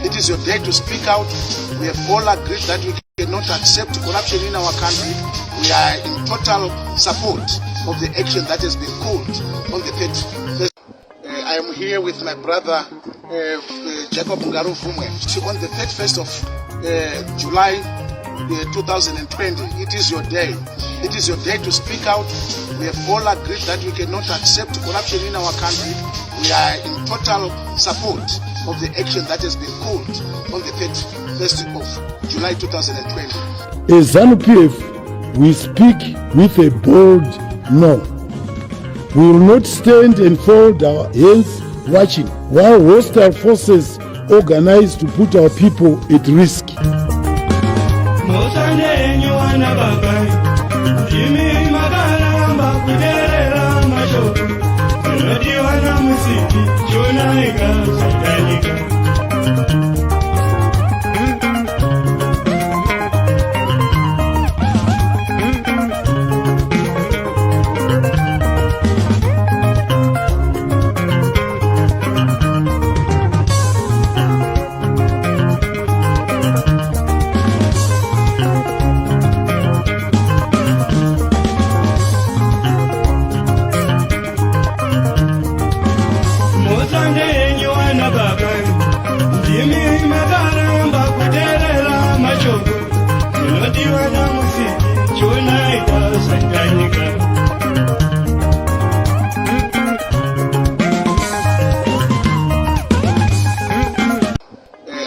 It is your day to speak out. We have all agreed that we cannot accept corruption in our country. We are in total support of the action that has been called on the 31st. I am here with my brother Ngarivhume. On the 31st of July 2020, it is your day. It is your day to speak out. We have all agreed that we cannot accept corruption in our country. We are in total support of the action that has been called on the 31st of July 2020. As ZANU-PF, we speak with a bold no. We will not stand and fold our hands watching while hostile forces organize to put our people at risk.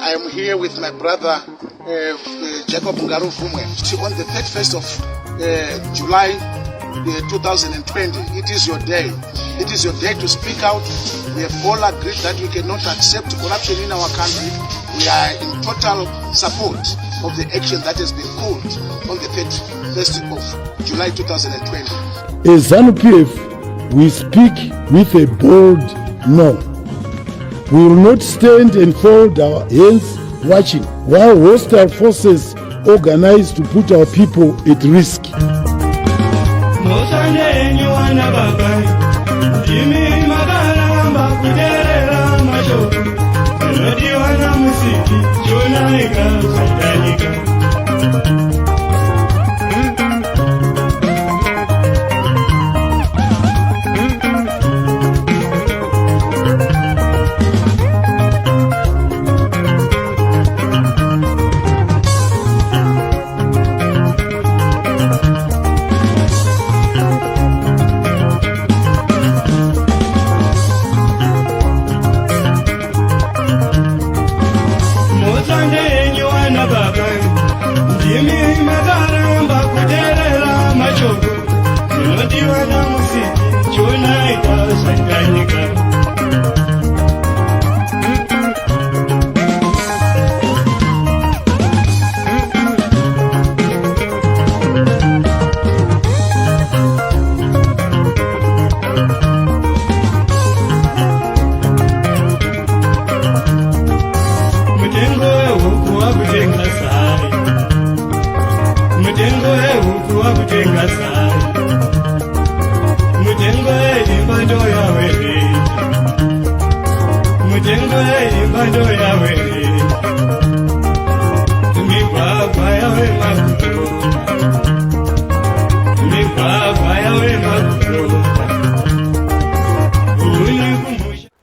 I am here with my brother Ngarivhume. On the 31st of July 2020, it is your day. It is your day to speak out. We have all agreed that we cannot accept corruption in our country. We are in total support of the action that has been called on the 31st of July 2020. As ZANU-PF, we speak with a bold no. We will not stand and fold our hands watching while hostile forces organize to put our people at risk.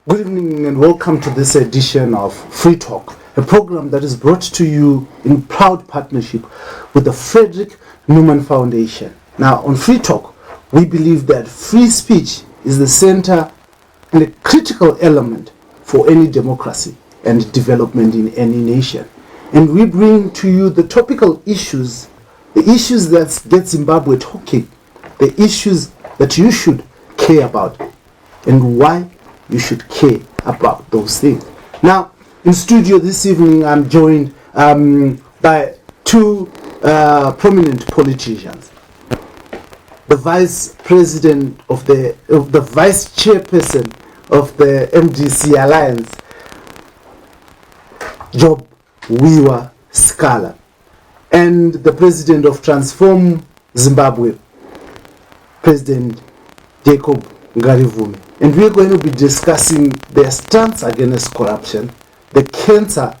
Good evening and welcome to this edition of Free Talk, a program that is brought to you in proud partnership with the Frederick Newman Foundation. Now, on Free Talk, we believe that free speech is the center and a critical element for any democracy and development in any nation. And we bring to you the topical issues, the issues that get Zimbabwe talking, the issues that you should care about, and why you should care about those things. Now, in studio this evening, I'm joined by two prominent politicians. The vice president of the vice chairperson of the MDC Alliance, Job Wiwa Sikhala, and the president of Transform Zimbabwe, President Jacob Ngarivhume. And we're going to be discussing their stance against corruption, the cancer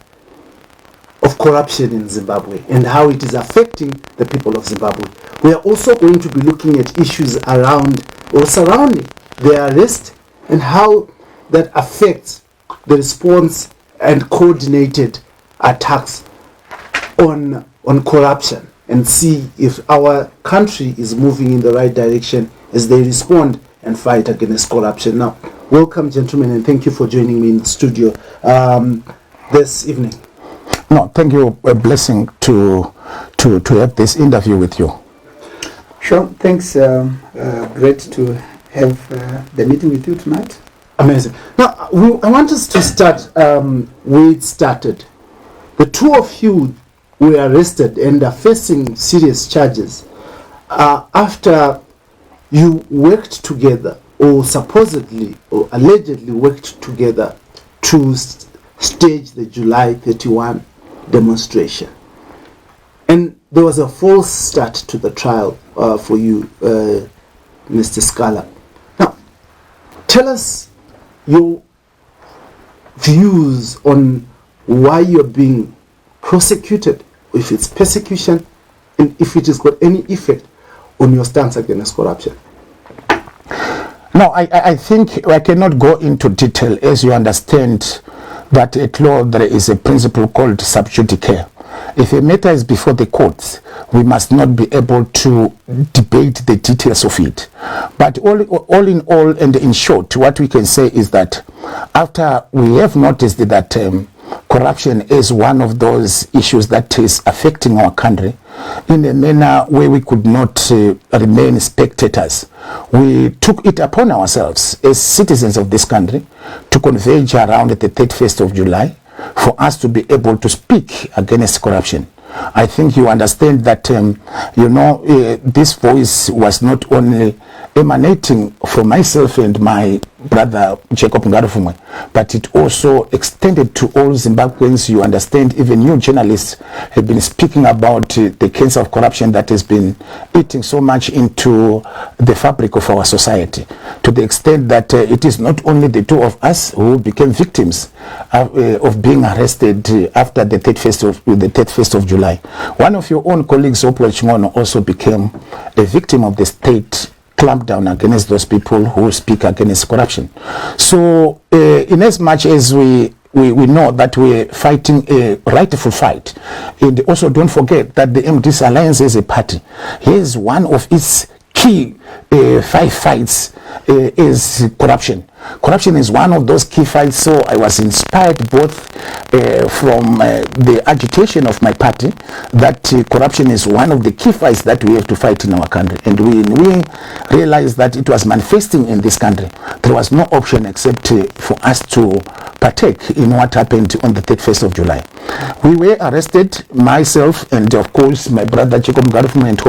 corruption in Zimbabwe and how it is affecting the people of Zimbabwe. We are also going to be looking at issues around or surrounding the arrest and how that affects the response and coordinated attacks on corruption, and see if our country is moving in the right direction as they respond and fight against corruption. Now, welcome, gentlemen, and thank you for joining me in the studio this evening. No, thank you. A blessing to have this interview with you. Sure, thanks. Great to have the meeting with you tonight. Amazing. Now, I want us to start where it started. The two of you were arrested and are facing serious charges after you worked together, or supposedly or allegedly worked together, to stage the July 31 demonstration. And there was a false start to the trial for you, Mr. Sikhala. Now, tell us your views on why you're being prosecuted, if it's persecution, and if it has got any effect on your stance against corruption. No, I think I cannot go into detail, as you understand that at law there is a principle called sub judice. If a matter is before the courts, we must not be able to debate the details of it. But all in all, and in short, what we can say is that after we have noticed that corruption is one of those issues that is affecting our country in a manner where we could not remain spectators, we took it upon ourselves as citizens of this country to converge around the 31st of July for us to be able to speak against corruption. I think you understand that, this voice was not only emanating from myself and my brother Ngarivhume, but it also extended to all Zimbabweans. You understand, even you journalists have been speaking about the cancer of corruption that has been eating so much into the fabric of our society, to the extent that it is not only the two of us who became victims of being arrested after the 31st of July. One of your own colleagues, Moyo, also became a victim of the state clampdown against those people who speak against corruption. So in as much as we know that we're fighting a rightful fight, and also don't forget that the MDC Alliance as a party, here's one of its key 5 fights is corruption. Corruption is one of those key fights, so I was inspired both from the agitation of my party that corruption is one of the key fights that we have to fight in our country. And we realized that it was manifesting in this country. There was no option except for us to partake in what happened on the 31st of July. We were arrested, myself and of course my brother Ngarivhume and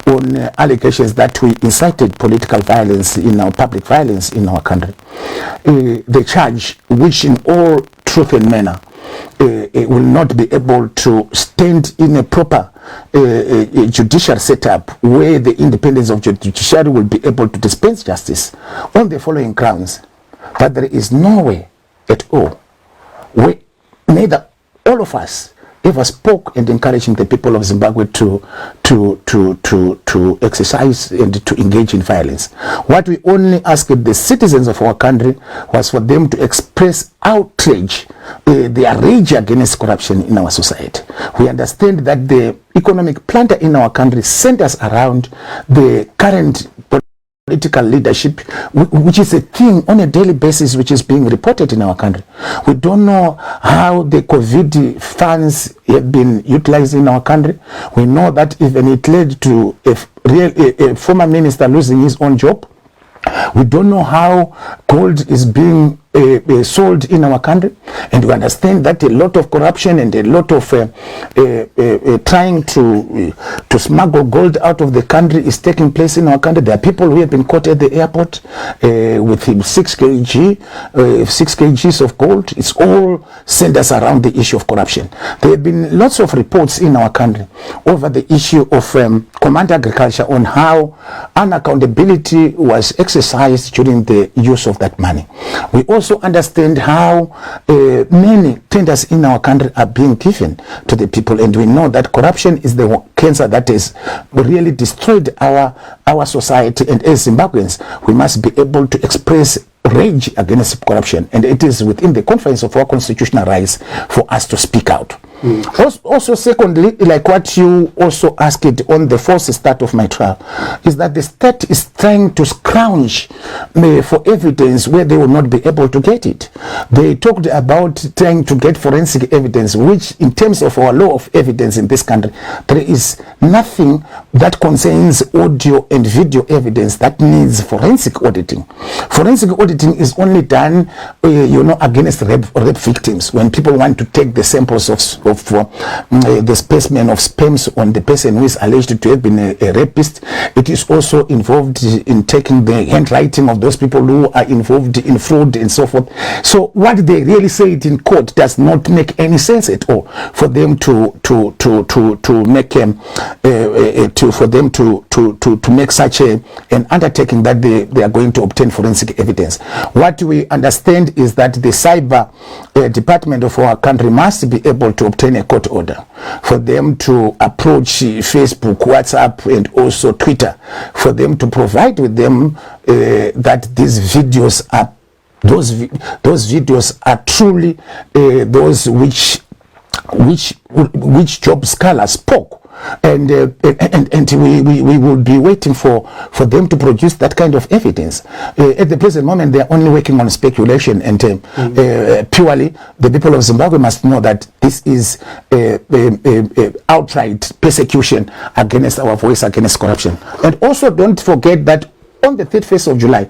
on allegations that we incited political violence public violence in our country. The charge, which in all truth and manner will not be able to stand in a proper judicial setup where the independence of judiciary will be able to dispense justice on the following grounds: that there is no way at all where neither all of us ever spoke and encouraging the people of Zimbabwe to exercise and to engage in violence. What we only asked the citizens of our country was for them to express outrage, their rage against corruption in our society. We understand that the economic planter in our country centers around the current political leadership, which is a thing on a daily basis which is being reported in our country. We don't know how the COVID funds have been utilized in our country. We know that even it led to a former minister losing his own job. We don't know how gold is being sold in our country, and we understand that a lot of corruption and a lot of trying to smuggle gold out of the country is taking place in our country. There are people who have been caught at the airport with 6 kgs of gold. It's all centers around the issue of corruption. There have been lots of reports in our country over the issue of command agriculture on how unaccountability was exercised during the use of that money. We also also understand how many tenders in our country are being given to the people, and we know that corruption is the cancer that has really destroyed our society. And as Zimbabweans, we must be able to express rage against corruption, and it is within the confines of our constitutional rights for us to speak out. Also, secondly, like what you also asked on the first start of my trial, is that the state is trying to scrounge for evidence where they will not be able to get it. They talked about trying to get forensic evidence, which in terms of our law of evidence in this country, there is nothing that concerns audio and video evidence that needs forensic auditing. Forensic auditing is only done, against rape victims, when people want to take the samples of the specimen of sperms on the person who is alleged to have been a rapist. It is also involved in taking the handwriting of those people who are involved in fraud and so forth. So what they really say it in court does not make any sense at all for them to make such an undertaking that they are going to obtain forensic evidence. What we understand is that the cyber department of our country must be able to obtain a court order for them to approach Facebook, WhatsApp, and also Twitter, for them to provide with them that these videos are those videos are truly those which Job Scholar spoke. And we will be waiting for them to produce that kind of evidence. At the present moment, they are only working on speculation, and purely the people of Zimbabwe must know that this is outright persecution against our voice against corruption. And also don't forget that on the 31st of July,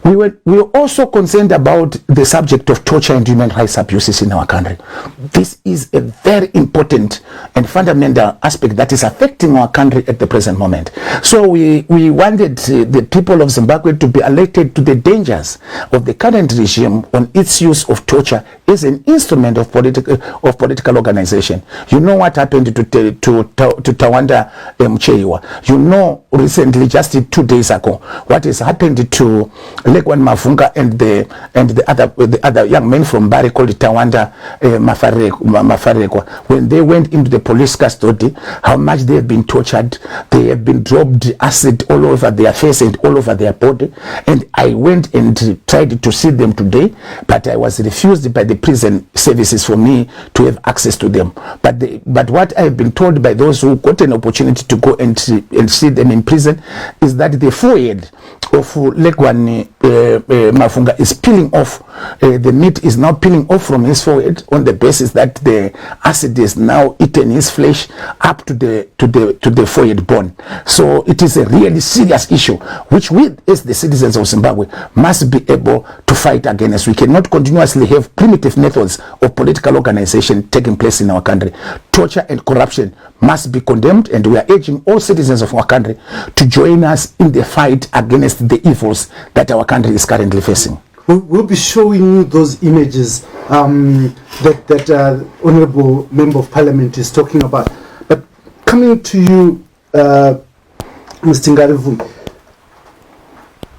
we were also concerned about the subject of torture and human rights abuses in our country. This is a very important and fundamental aspect that is affecting our country at the present moment. So we wanted the people of Zimbabwe to be alerted to the dangers of the current regime on its use of torture as an instrument of political organization. You know what happened to Tawanda Mcheyiwa. You know recently, just 2 days ago, what has happened to Lekwan Mavunga and the other young men from Bari called Tawanda Mafarekwa. When they went into the police custody, how much they have been tortured. They have been dropped acid all over their face and all over their body. And I went and tried to see them today, but I was refused by the prison services for me to have access to them. But what I have been told by those who got an opportunity to go and see them in prison is that the forehead of Lekwan Mafunga is peeling off. The meat is now peeling off from his forehead on the basis that the acid is now eaten his flesh up to the forehead bone. So it is a really serious issue which we as the citizens of Zimbabwe must be able to fight against. We cannot continuously have primitive methods of political organization taking place in our country. Torture and corruption must be condemned, and we are urging all citizens of our country to join us in the fight against the evils that our country is currently facing. We'll be showing you those images that Honorable Member of Parliament is talking about. But coming to you, Mr. Ngarivhume,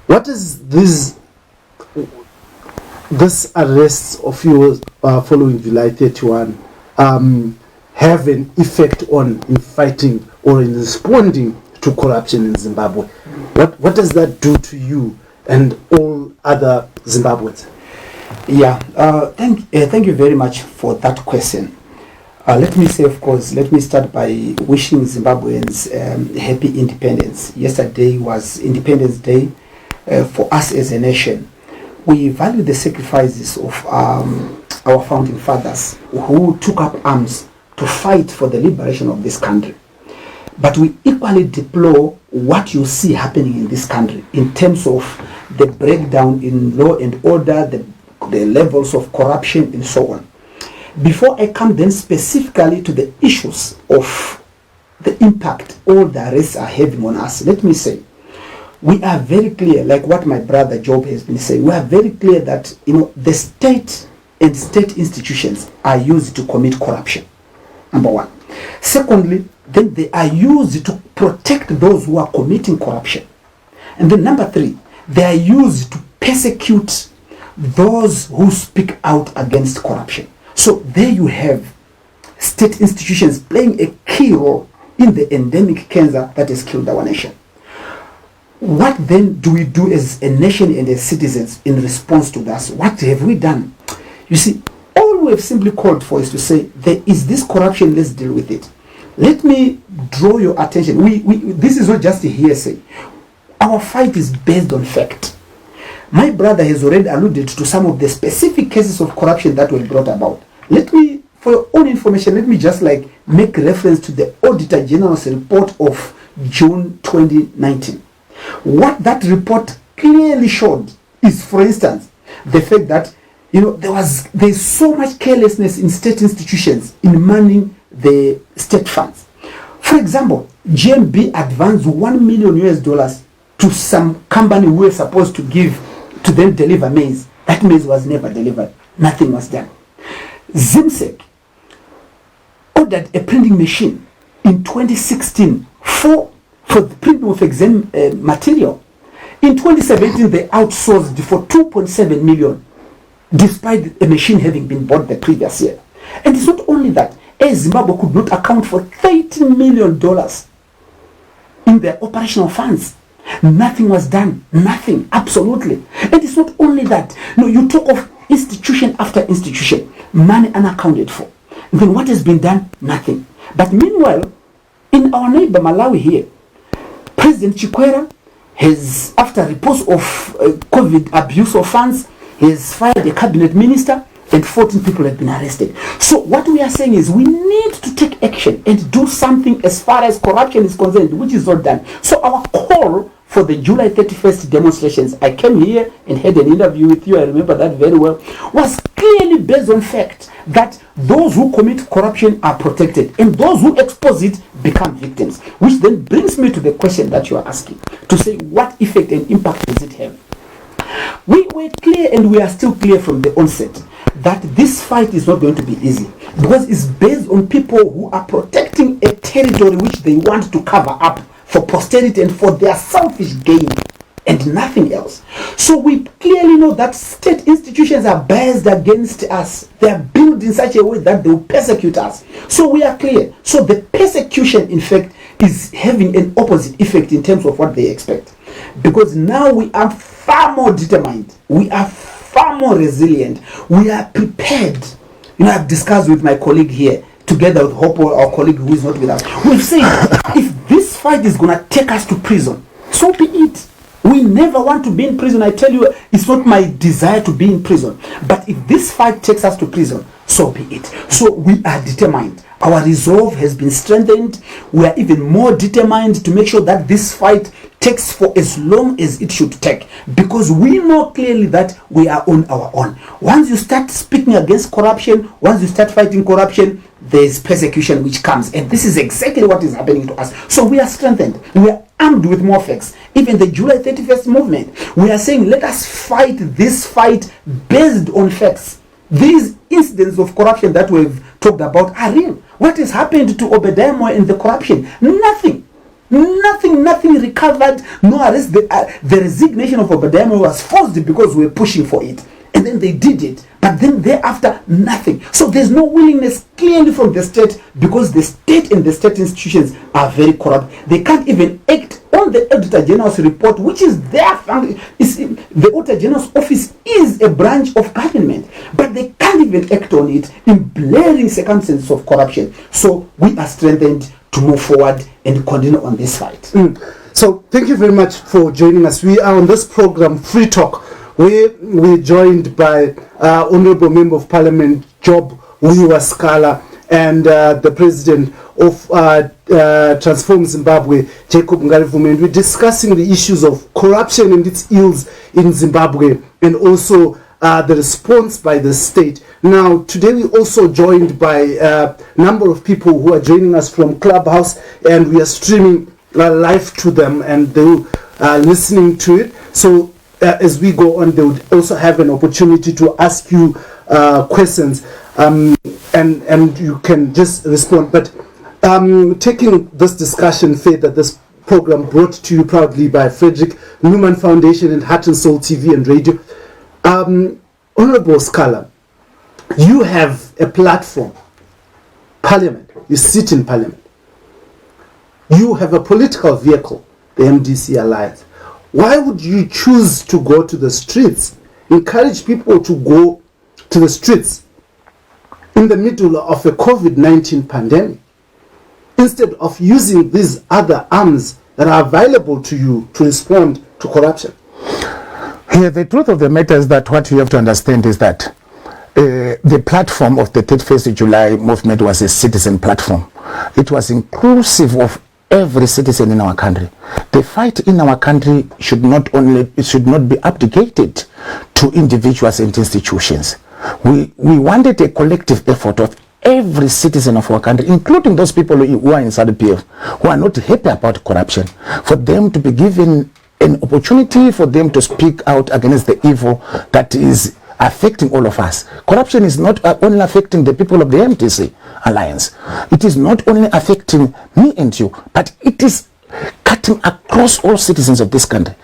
what is this arrests of yours following July 31 have an effect on in fighting or in responding to corruption in Zimbabwe? What does that do to you and all other Zimbabweans? Yeah, thank you very much for that question. Let me say, of course, let me start by wishing Zimbabweans happy independence. Yesterday was Independence Day for us as a nation. We value the sacrifices of our founding fathers who took up arms to fight for the liberation of this country. But we equally deplore what you see happening in this country in terms of the breakdown in law and order, the levels of corruption and so on. Before I come then specifically to the issues of the impact all the arrests are having on us, let me say, we are very clear, like what my brother Job has been saying, we are very clear that the state and state institutions are used to commit corruption, number one. Secondly, then they are used to protect those who are committing corruption. And then number three, they are used to persecute those who speak out against corruption. So there you have state institutions playing a key role in the endemic cancer that has killed our nation. What then do we do as a nation and as citizens in response to that? What have we done? You see, all we have simply called for is to say, there is this corruption, let's deal with it. Let me draw your attention. This is not just a hearsay. Our fight is based on fact. My brother has already alluded to some of the specific cases of corruption that were brought about. Let me, for your own information, let me just make reference to the Auditor General's report of June 2019. What that report clearly showed is, for instance, the fact that there's so much carelessness in state institutions in manning the state funds. For example, GMB advanced $1 million to some company who were supposed to to them deliver maize. That maize was never delivered. Nothing was done. ZACC ordered a printing machine in 2016 for the printing of exam material. In 2017, they outsourced for $2.7 million, despite a machine having been bought the previous year. And it's not only that, Zimbabwe could not account for $13 million in their operational funds. Nothing was done. Nothing. Absolutely. And it's not only that. No, you talk of institution after institution, money unaccounted for. And then what has been done? Nothing. But meanwhile, in our neighbor Malawi here, President Chikwera has, after reports of COVID abuse of funds, has fired a cabinet minister and 14 people have been arrested. So what we are saying is we need to take action and do something as far as corruption is concerned, which is not done. So our call for the July 31st demonstrations, I came here and had an interview with you, I remember that very well, was clearly based on fact that those who commit corruption are protected and those who expose it become victims. Which then brings me to the question that you are asking, to say what effect and impact does it have? We were clear and we are still clear from the onset that this fight is not going to be easy, because it's based on people who are protecting a territory which they want to cover up for posterity and for their selfish gain and nothing else. So we clearly know that state institutions are biased against us. They are built in such a way that they will persecute us. So we are clear. So the persecution, in fact, is having an opposite effect in terms of what they expect. Because now we are far more determined. We are far more resilient. We are prepared. I've discussed with my colleague here, together with Hopo, our colleague who is not with us. We've said, if this fight is going to take us to prison, so be it. We never want to be in prison. I tell you, it's not my desire to be in prison. But if this fight takes us to prison, so be it. So we are determined. Our resolve has been strengthened. We are even more determined to make sure that this fight takes for as long as it should take, because we know clearly that we are on our own. Once you start speaking against corruption, once you start fighting corruption, there is persecution which comes, and this is exactly what is happening to us. So we are strengthened. We are armed with more facts. Even the July 31st movement, we are saying, let us fight this fight based on facts. These incidents of corruption that we've talked about are real. What has happened to Obadiah Moyo and the corruption? Nothing recovered, no arrest. The resignation of Obadiah Moyo was forced because we were pushing for it. And then they did it. But then thereafter, nothing. So there's no willingness clearly from the state, because the state and the state institutions are very corrupt. They can't even act on the Auditor General's report, which is their function. The Auditor General's office is a branch of government, but they can't even act on it in blaring circumstances of corruption. So we are strengthened to move forward and continue on this fight. So thank you very much for joining us. We are on this program, Free Talk. We're joined by Honorable Member of Parliament Job Sikhala and the President of Transform Zimbabwe, Jacob Ngarivhume, and we're discussing the issues of corruption and its ills in Zimbabwe, and also the response by the state. Now, today we're also joined by a number of people who are joining us from Clubhouse, and we are streaming live to them, and they are listening to it. So as we go on, they would also have an opportunity to ask you questions, and you can just respond. But taking this discussion further, this program brought to you proudly by Frederick Newman Foundation and Heart and Soul TV and Radio. Honorable Sikhala, you have a platform, Parliament. You sit in Parliament. You have a political vehicle, the MDC Alliance. Why would you choose to go to the streets, encourage people to go to the streets in the middle of a COVID-19 pandemic, instead of using these other arms that are available to you to respond to corruption? Yeah, the truth of the matter is that what you have to understand is that the platform of the 31st of July movement was a citizen platform. It was inclusive of every citizen in our country. The fight in our country should not be abdicated to individuals and institutions. We wanted a collective effort of every citizen of our country, including those people who are in ZACC, who are not happy about corruption, for them to be given an opportunity for them to speak out against the evil that is affecting all of us. Corruption is not only affecting the people of the MDC Alliance. It is not only affecting me and you, but it is cutting across all citizens of this country.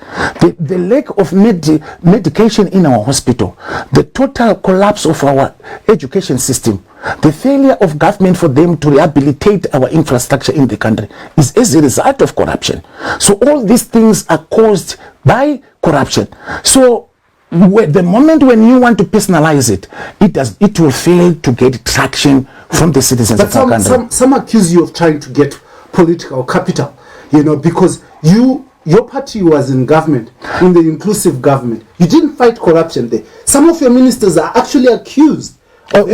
The lack of medication in our hospital, the total collapse of our education system, the failure of government for them to rehabilitate our infrastructure in the country is as a result of corruption. So all these things are caused by corruption. So the moment when you want to personalize it, it will fail to get traction from the citizens of our country. Some accuse you of trying to get political capital, because your party was in government, in the inclusive government. You didn't fight corruption there. Some of your ministers are actually accused. What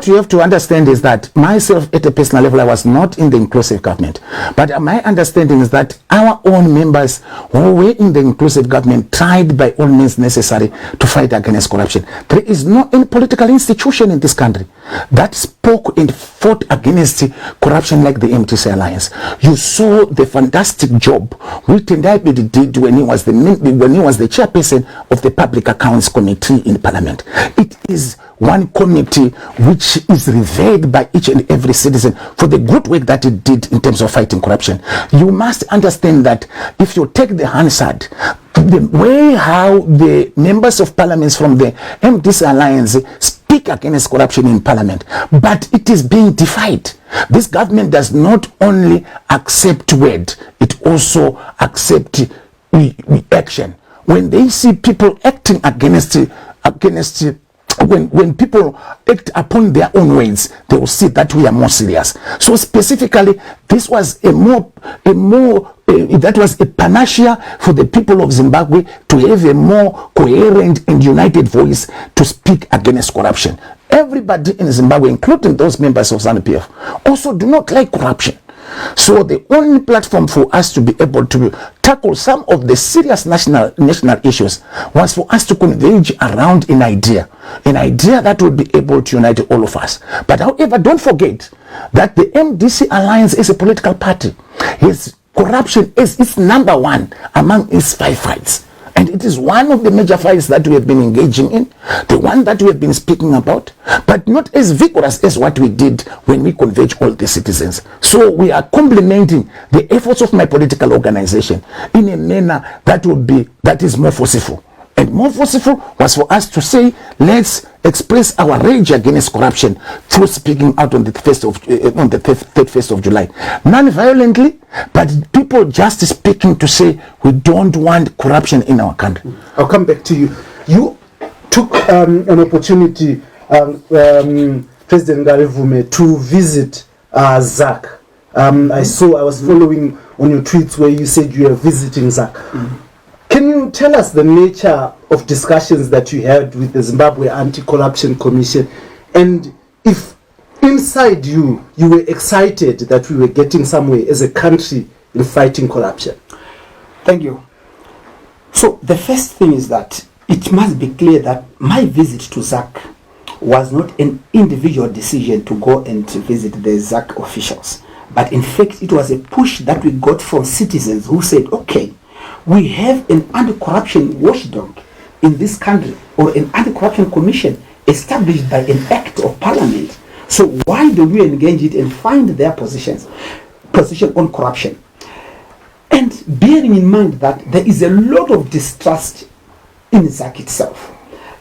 you have to understand is that myself at a personal level, I was not in the inclusive government. But my understanding is that our own members who were in the inclusive government tried by all means necessary to fight against corruption. There is no any political institution in this country that spoke and fought against corruption like the MDC Alliance. You saw the fantastic job which Ndayibedi did when he was the chairperson of the Public Accounts Committee in Parliament. It is one committee which is revered by each and every citizen for the good work that it did in terms of fighting corruption. You must understand that if you take the Hansard, the way how the members of parliaments from the MDC Alliance speak against corruption in parliament, but it is being defied. This government does not only accept word, it also accepts action. When they see people acting against when people act upon their own ways, they will see that we are more serious. So specifically, this was that was a panacea for the people of Zimbabwe to have a more coherent and united voice to speak against corruption. Everybody in Zimbabwe, including those members of ZANU-PF, also do not like corruption. So the only platform for us to be able to tackle some of the serious national issues was for us to converge around an idea that will be able to unite all of us. But however, don't forget that the MDC Alliance is a political party. Corruption is its number one among its 5 fights. And it is one of the major fights that we have been engaging in, the one that we have been speaking about, but not as vigorous as what we did when we converged all the citizens. So we are complementing the efforts of my political organization in a manner that is more forceful. And more forceful was for us to say, let's express our rage against corruption through speaking out on the 31st of July. Non-violently, but people just speaking to say we don't want corruption in our country. I'll come back to you. You took an opportunity, President Ngarivhume, to visit ZACC. I was following on your tweets where you said you were visiting ZACC. Can you tell us the nature of discussions that you had with the Zimbabwe Anti-Corruption Commission, and if inside you were excited that we were getting somewhere as a country in fighting corruption? Thank you. So the first thing is that it must be clear that my visit to ZACC was not an individual decision to go and to visit the ZACC officials, but in fact it was a push that we got from citizens who said, okay, we have an anti-corruption watchdog in this country, or an anti-corruption commission established by an act of parliament. So why do we engage it and find their position on corruption? And bearing in mind that there is a lot of distrust in ZACC itself.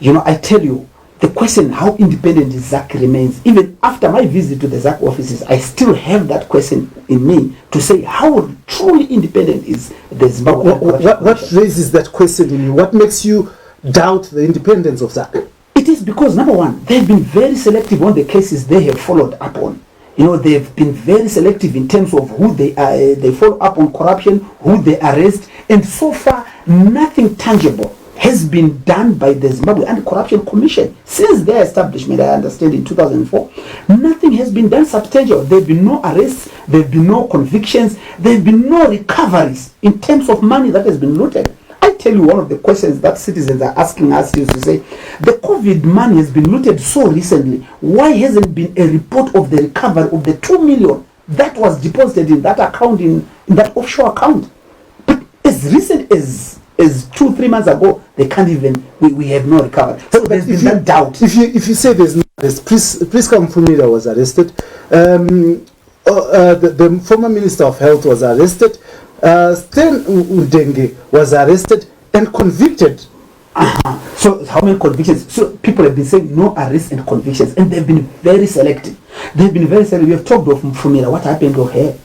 I tell you, the question how independent is ZACC remains. Even after my visit to the ZACC offices, I still have that question in me to say how truly independent is the Zimbabwe. What raises that question in you? What makes you doubt the independence of ZACC? It is because, number one, they've been very selective on the cases they have followed up on. They've been very selective in terms of who they follow up on corruption, who they arrest, and so far nothing tangible has been done by the Zimbabwe Anti-Corruption Commission since their establishment. I understand in 2004, nothing has been done substantial. There have been no arrests, there have been no convictions, there have been no recoveries in terms of money that has been looted. I tell you, one of the questions that citizens are asking us is to say, the COVID money has been looted so recently. Why hasn't been a report of the recovery of the 2 million that was deposited in that account, in that offshore account? But as recent as 2-3 months ago, they can't even, we have no recovery. So there's been that doubt. If you say there's no arrest, Priska Mfumira was arrested, the former Minister of Health was arrested, Sten Udenge was arrested and convicted. So how many convictions? So people have been saying no arrests and convictions, and they've been very selective. We have talked of Mfumira. What happened to her?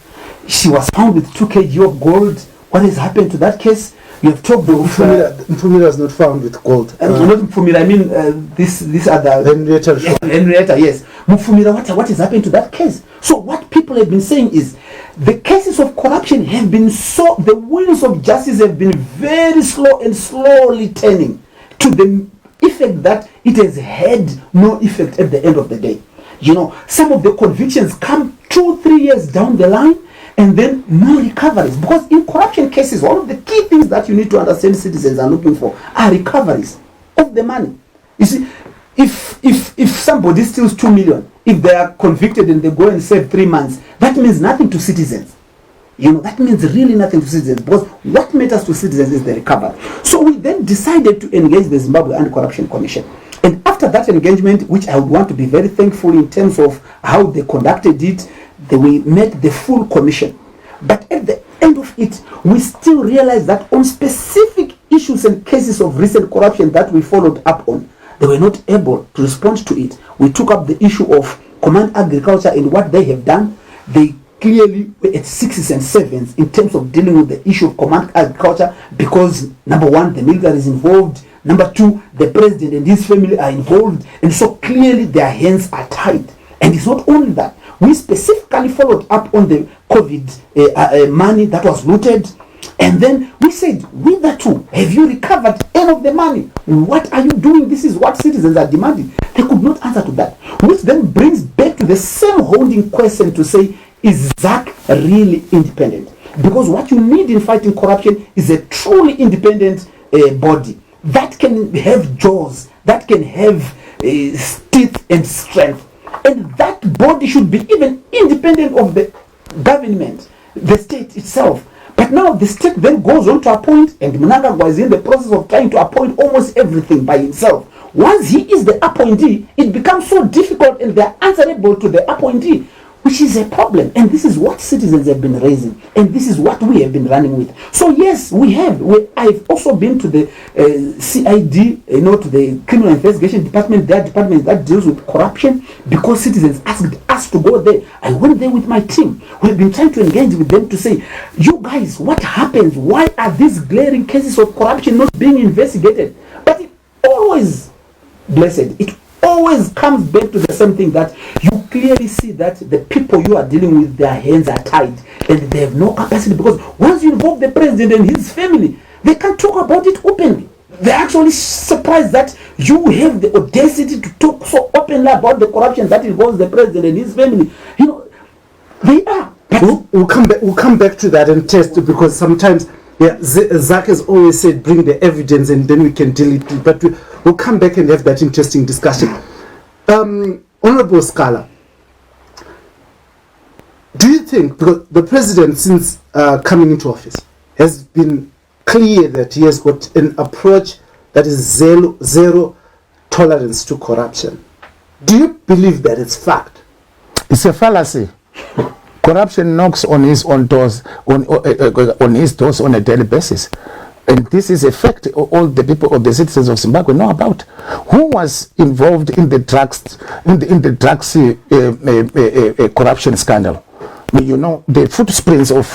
She was found with 2 kg of gold. What has happened to that case? We have talked of Mfumira was not found with gold. Not Mfumira. I mean, these are the Henrietta. Yes, Mfumira. What has happened to that case? So what people have been saying is the cases of corruption have been the wheels of justice have been very slow and slowly turning to the effect that it has had no effect at the end of the day. Some of the convictions come 2-3 years down the line, and then no recoveries. Because in corruption cases, one of the key things that you need to understand citizens are looking for are recoveries of the money. You see, if somebody steals 2 million, if they are convicted and they go and serve 3 months, that means nothing to citizens. That means really nothing to citizens, because what matters to citizens is the recovery. So we then decided to engage the Zimbabwe Anti-Corruption Commission. And after that engagement, which I would want to be very thankful in terms of how they conducted it, we met the full commission. But at the end of it, we still realized that on specific issues and cases of recent corruption that we followed up on, they were not able to respond to it. We took up the issue of Command Agriculture and what they have done. They clearly were at 6s and 7s in terms of dealing with the issue of Command Agriculture, because number one, the military is involved. Number two, the president and his family are involved. And so clearly their hands are tied. And it's not only that. We specifically followed up on the COVID money that was looted. And then we said, with that too, have you recovered any of the money? What are you doing? This is what citizens are demanding. They could not answer to that. Which then brings back to the same holding question to say, is ZACC really independent? Because what you need in fighting corruption is a truly independent body that can have jaws, that can have teeth and strength. And that body should be even independent of the government, the state itself. But now the state then goes on to appoint, and Mnangagwa is in the process of trying to appoint almost everything by himself. Once he is the appointee, it becomes so difficult and they are answerable to the appointee, which is a problem. And this is what citizens have been raising, and this is what we have been running with. So yes, I've also been to the CID, to the Criminal Investigation Department, their department that deals with corruption, because citizens asked us to go there. I went there with my team. We've been trying to engage with them to say, you guys, what happens? Why are these glaring cases of corruption not being investigated? But it always, it always comes back to the same thing, that you clearly see that the people you are dealing with, their hands are tied and they have no capacity, because once you involve the president and his family, they can't talk about it openly. They're actually surprised that you have the audacity to talk so openly about the corruption that involves the president and his family. They are. We'll come back to that and test it, because sometimes ZACC has always said bring the evidence and then we can delete it. But we'll come back and have that interesting discussion. Honorable Sikhala, do you think, because the president since coming into office has been clear that he has got an approach that is zero tolerance to corruption, do you believe that it's fact? It's a fallacy. Corruption knocks on his own doors, on his doors on a daily basis. and this is a fact all the people or the citizens of Zimbabwe know about, who was involved in the drugs corruption scandal. You know, the footprints of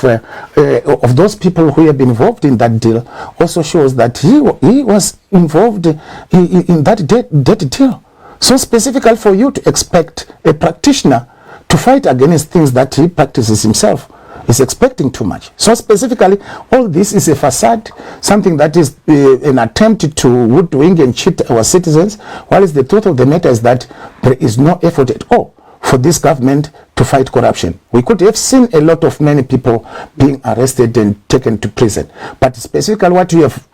those people who have been involved in that deal also shows that he was involved in that dirty deal. So specifically for you to expect a practitioner to fight against things that he practices himself is expecting too much. So specifically, all this is a facade, something that is an attempt to hoodwink and cheat our citizens, while the truth of the matter is that there is no effort at all for this government to fight corruption. We could have seen a lot of many people being arrested and taken to prison, but specifically what you have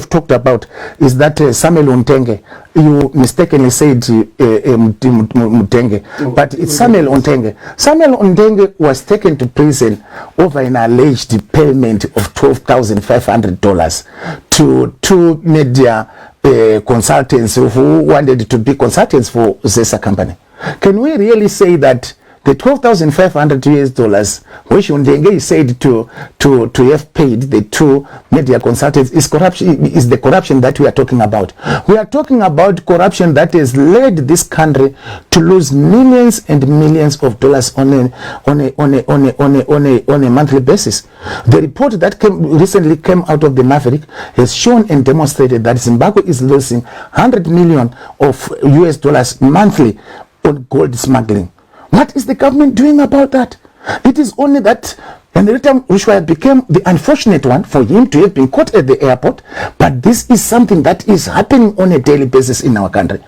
talked about is that Samuel Ontenge, you mistakenly said Mutenge, but it's Samuel Ontenge. Samuel Ontenge was taken to prison over an alleged payment of $12,500 to two media consultants who wanted to be consultants for ZACC company. Can we really say that the $12,500 which Ondenge said to have paid the two media consultants is corruption? Is the corruption that we are talking about? We are talking about corruption that has led this country to lose millions and millions of dollars on a monthly basis. The report that recently came out of the Maverick has shown and demonstrated that Zimbabwe is losing $100 million of US dollars monthly on gold smuggling. What is the government doing about that? It is only that Henrietta Rushwaya became the unfortunate one for him to have been caught at the airport, but this is something that is happening on a daily basis in our country.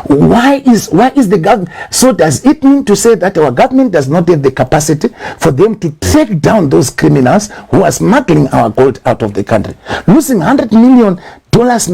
Why is the government? So does it mean to say that our government does not have the capacity for them to track down those criminals who are smuggling our gold out of the country? Losing $100 million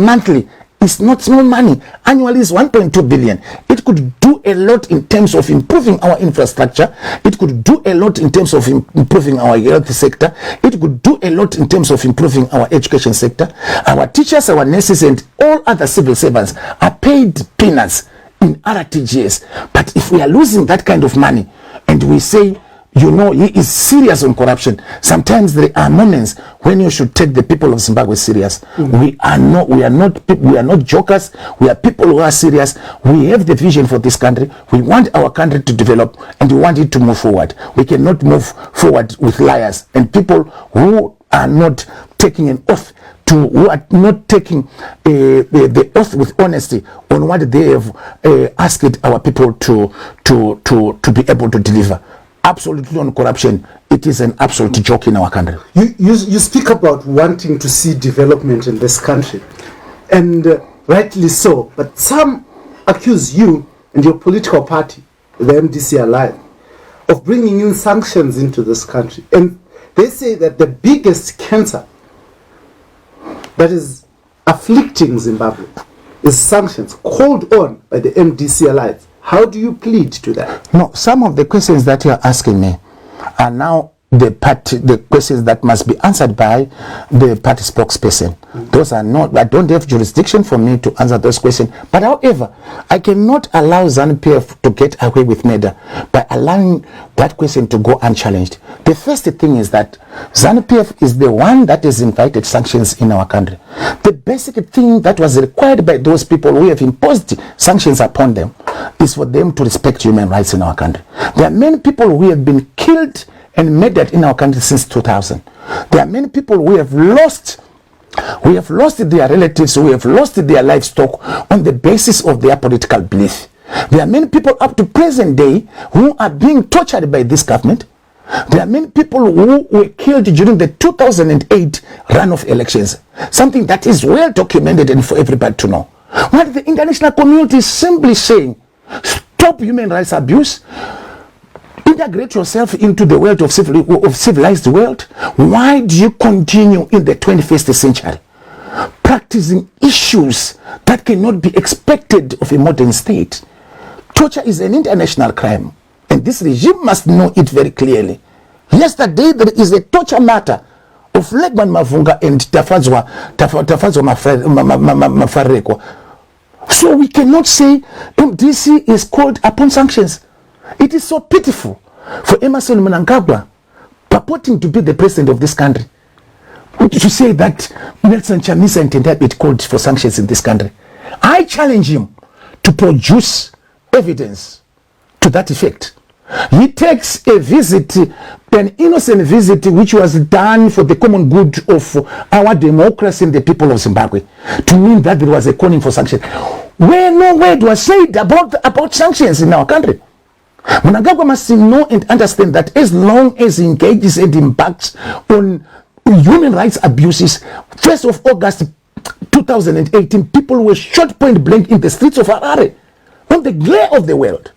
monthly is not small money. Annually is 1.2 billion. It could do a lot in terms of improving our infrastructure. It could do a lot in terms of improving our health sector. It could do a lot in terms of improving our education sector. Our teachers, our nurses, and all other civil servants are paid peanuts in RTGS. But if we are losing that kind of money and we say, you know, he is serious on corruption, sometimes there are moments when you should take the people of Zimbabwe serious. We are not jokers. We are people who are serious. We have the vision for this country. We want our country to develop and we want it to move forward. We cannot move forward with liars and people who are not taking an oath who are not taking the oath with honesty on what they have asked our people to be able to deliver. Absolutely on corruption, it is an absolute joke in our country. You speak about wanting to see development in this country, and rightly so, but some accuse you and your political party, the MDC Alliance, of bringing in sanctions into this country. And they say that the biggest cancer that is afflicting Zimbabwe is sanctions called on by the MDC Alliance. How do you plead to that? No, some of the questions that you are asking me are now the questions that must be answered by the party spokesperson. Those are not, I don't have jurisdiction for me to answer those questions. But however, I cannot allow ZANU-PF to get away with murder by allowing that question to go unchallenged. The first thing is that ZANU-PF is the one that has invited sanctions in our country. The basic thing that was required by those people who have imposed sanctions upon them is for them to respect human rights in our country. There are many people who have been killed and murdered in our country since 2000. There are many people who have lost their relatives, who have lost their livestock on the basis of their political belief. There are many people up to present day who are being tortured by this government. There are many people who were killed during the 2008 runoff elections, something that is well documented and for everybody to know. What the international community is simply saying, stop human rights abuse, integrate yourself into the world of civilized world. Why do you continue in the 21st century practicing issues that cannot be expected of a modern state? Torture is an international crime, and this regime must know it very clearly. Yesterday there is a torture matter of Legman Mavunga and Tafadzwa Mafareko. So we cannot say MDC is called upon sanctions. It is so pitiful for Emerson Mnangagwa purporting to be the president of this country, to say that Nelson Chamisa and Tendabit called for sanctions in this country. I challenge him to produce evidence to that effect. He takes a visit, an innocent visit, which was done for the common good of our democracy and the people of Zimbabwe, to mean that there was a calling for sanctions, where no word was said about sanctions in our country. Mnangagwa must know and understand that as long as he engages and embarks on human rights abuses, 1st of August 2018, people were shot point blank in the streets of Harare, on the glare of the world.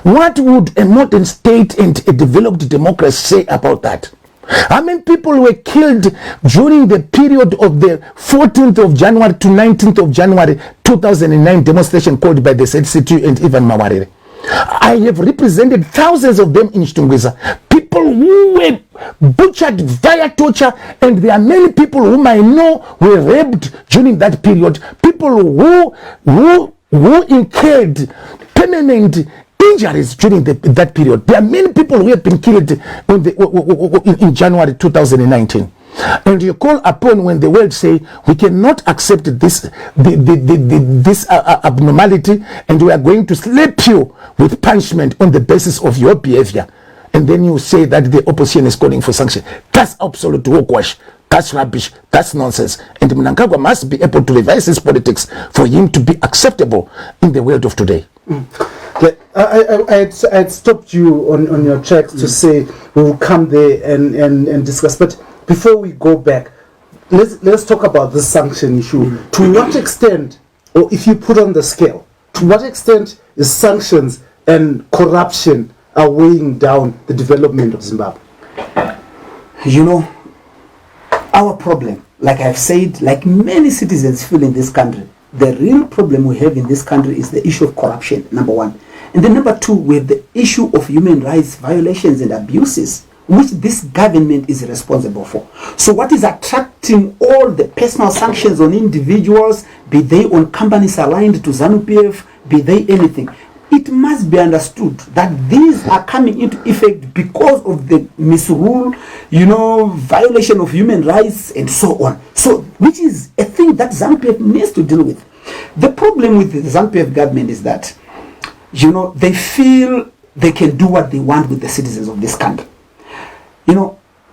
What would a modern state and a developed democracy say about that? How many people were killed during the period of the 14th of January to 19th of January 2009 demonstration called by the ZACC and even Mawarire? I have represented thousands of them in Shtungwiza. People who were butchered via torture, and there are many people whom I know were raped during that period. People who incurred permanent injuries during that period. There are many people who have been killed in January 2019. And you call upon when the world say we cannot accept this abnormality, and we are going to slap you with punishment on the basis of your behavior, and then you say that the opposition is calling for sanctions. That's absolute hogwash. That's rubbish. That's nonsense. And Mnangagwa must be able to revise his politics for him to be acceptable in the world of today. I had stopped you on your tracks to say we will come there and discuss, but before we go back, let's talk about the sanction issue. To what extent, or if you put on the scale, to what extent is sanctions and corruption are weighing down the development of Zimbabwe? You know, our problem, like I've said, like many citizens feel in this country, the real problem we have in this country is the issue of corruption, number one. And then number two, we have the issue of human rights violations and abuses, which this government is responsible for. So what is attracting all the personal sanctions on individuals, be they on companies aligned to ZANU-PF, be they anything? It must be understood that these are coming into effect because of the misrule, violation of human rights and so on. So, which is a thing that ZANU-PF needs to deal with. The problem with the ZANU-PF government is that, they feel they can do what they want with the citizens of this country.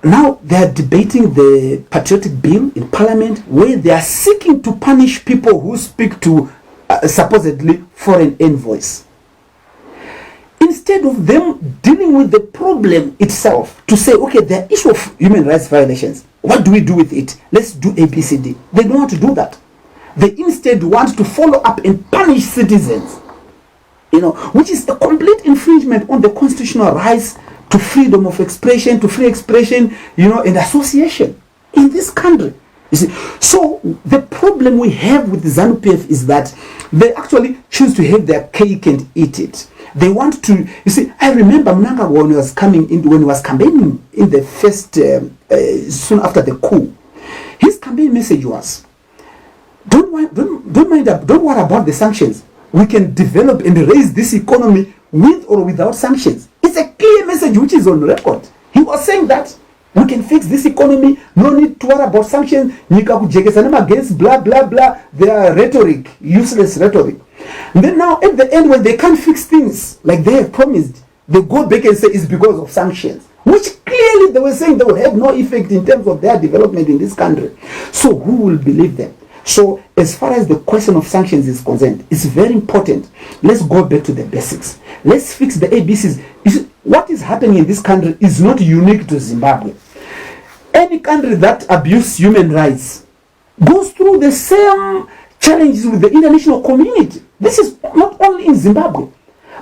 Now they are debating the patriotic bill in parliament, where they are seeking to punish people who speak to supposedly foreign envoys. Instead of them dealing with the problem itself, to say, okay, the issue of human rights violations, what do we do with it? Let's do ABCD. They don't want to do that. They instead want to follow up and punish citizens, which is a complete infringement on the constitutional rights to freedom of expression, to free expression, and association in this country. You see, so the problem we have with the ZANU-PF is that they actually choose to have their cake and eat it. They want to, I remember Mnangagwa when he was campaigning in the first, soon after the coup, his campaign message was, don't worry about the sanctions. We can develop and raise this economy with or without sanctions. It's a clear message which is on record. He was saying that we can fix this economy, no need to worry about sanctions, against blah blah blah, their rhetoric, useless rhetoric. And then now at the end, when they can't fix things like they have promised, they go back and say it's because of sanctions, which clearly they were saying they will have no effect in terms of their development in this country. So who will believe them? So as far as the question of sanctions is concerned, it's very important. Let's go back to the basics. Let's fix the ABCs. What is happening in this country is not unique to Zimbabwe. Any country that abuses human rights goes through the same challenges with the international community. This is not only in Zimbabwe.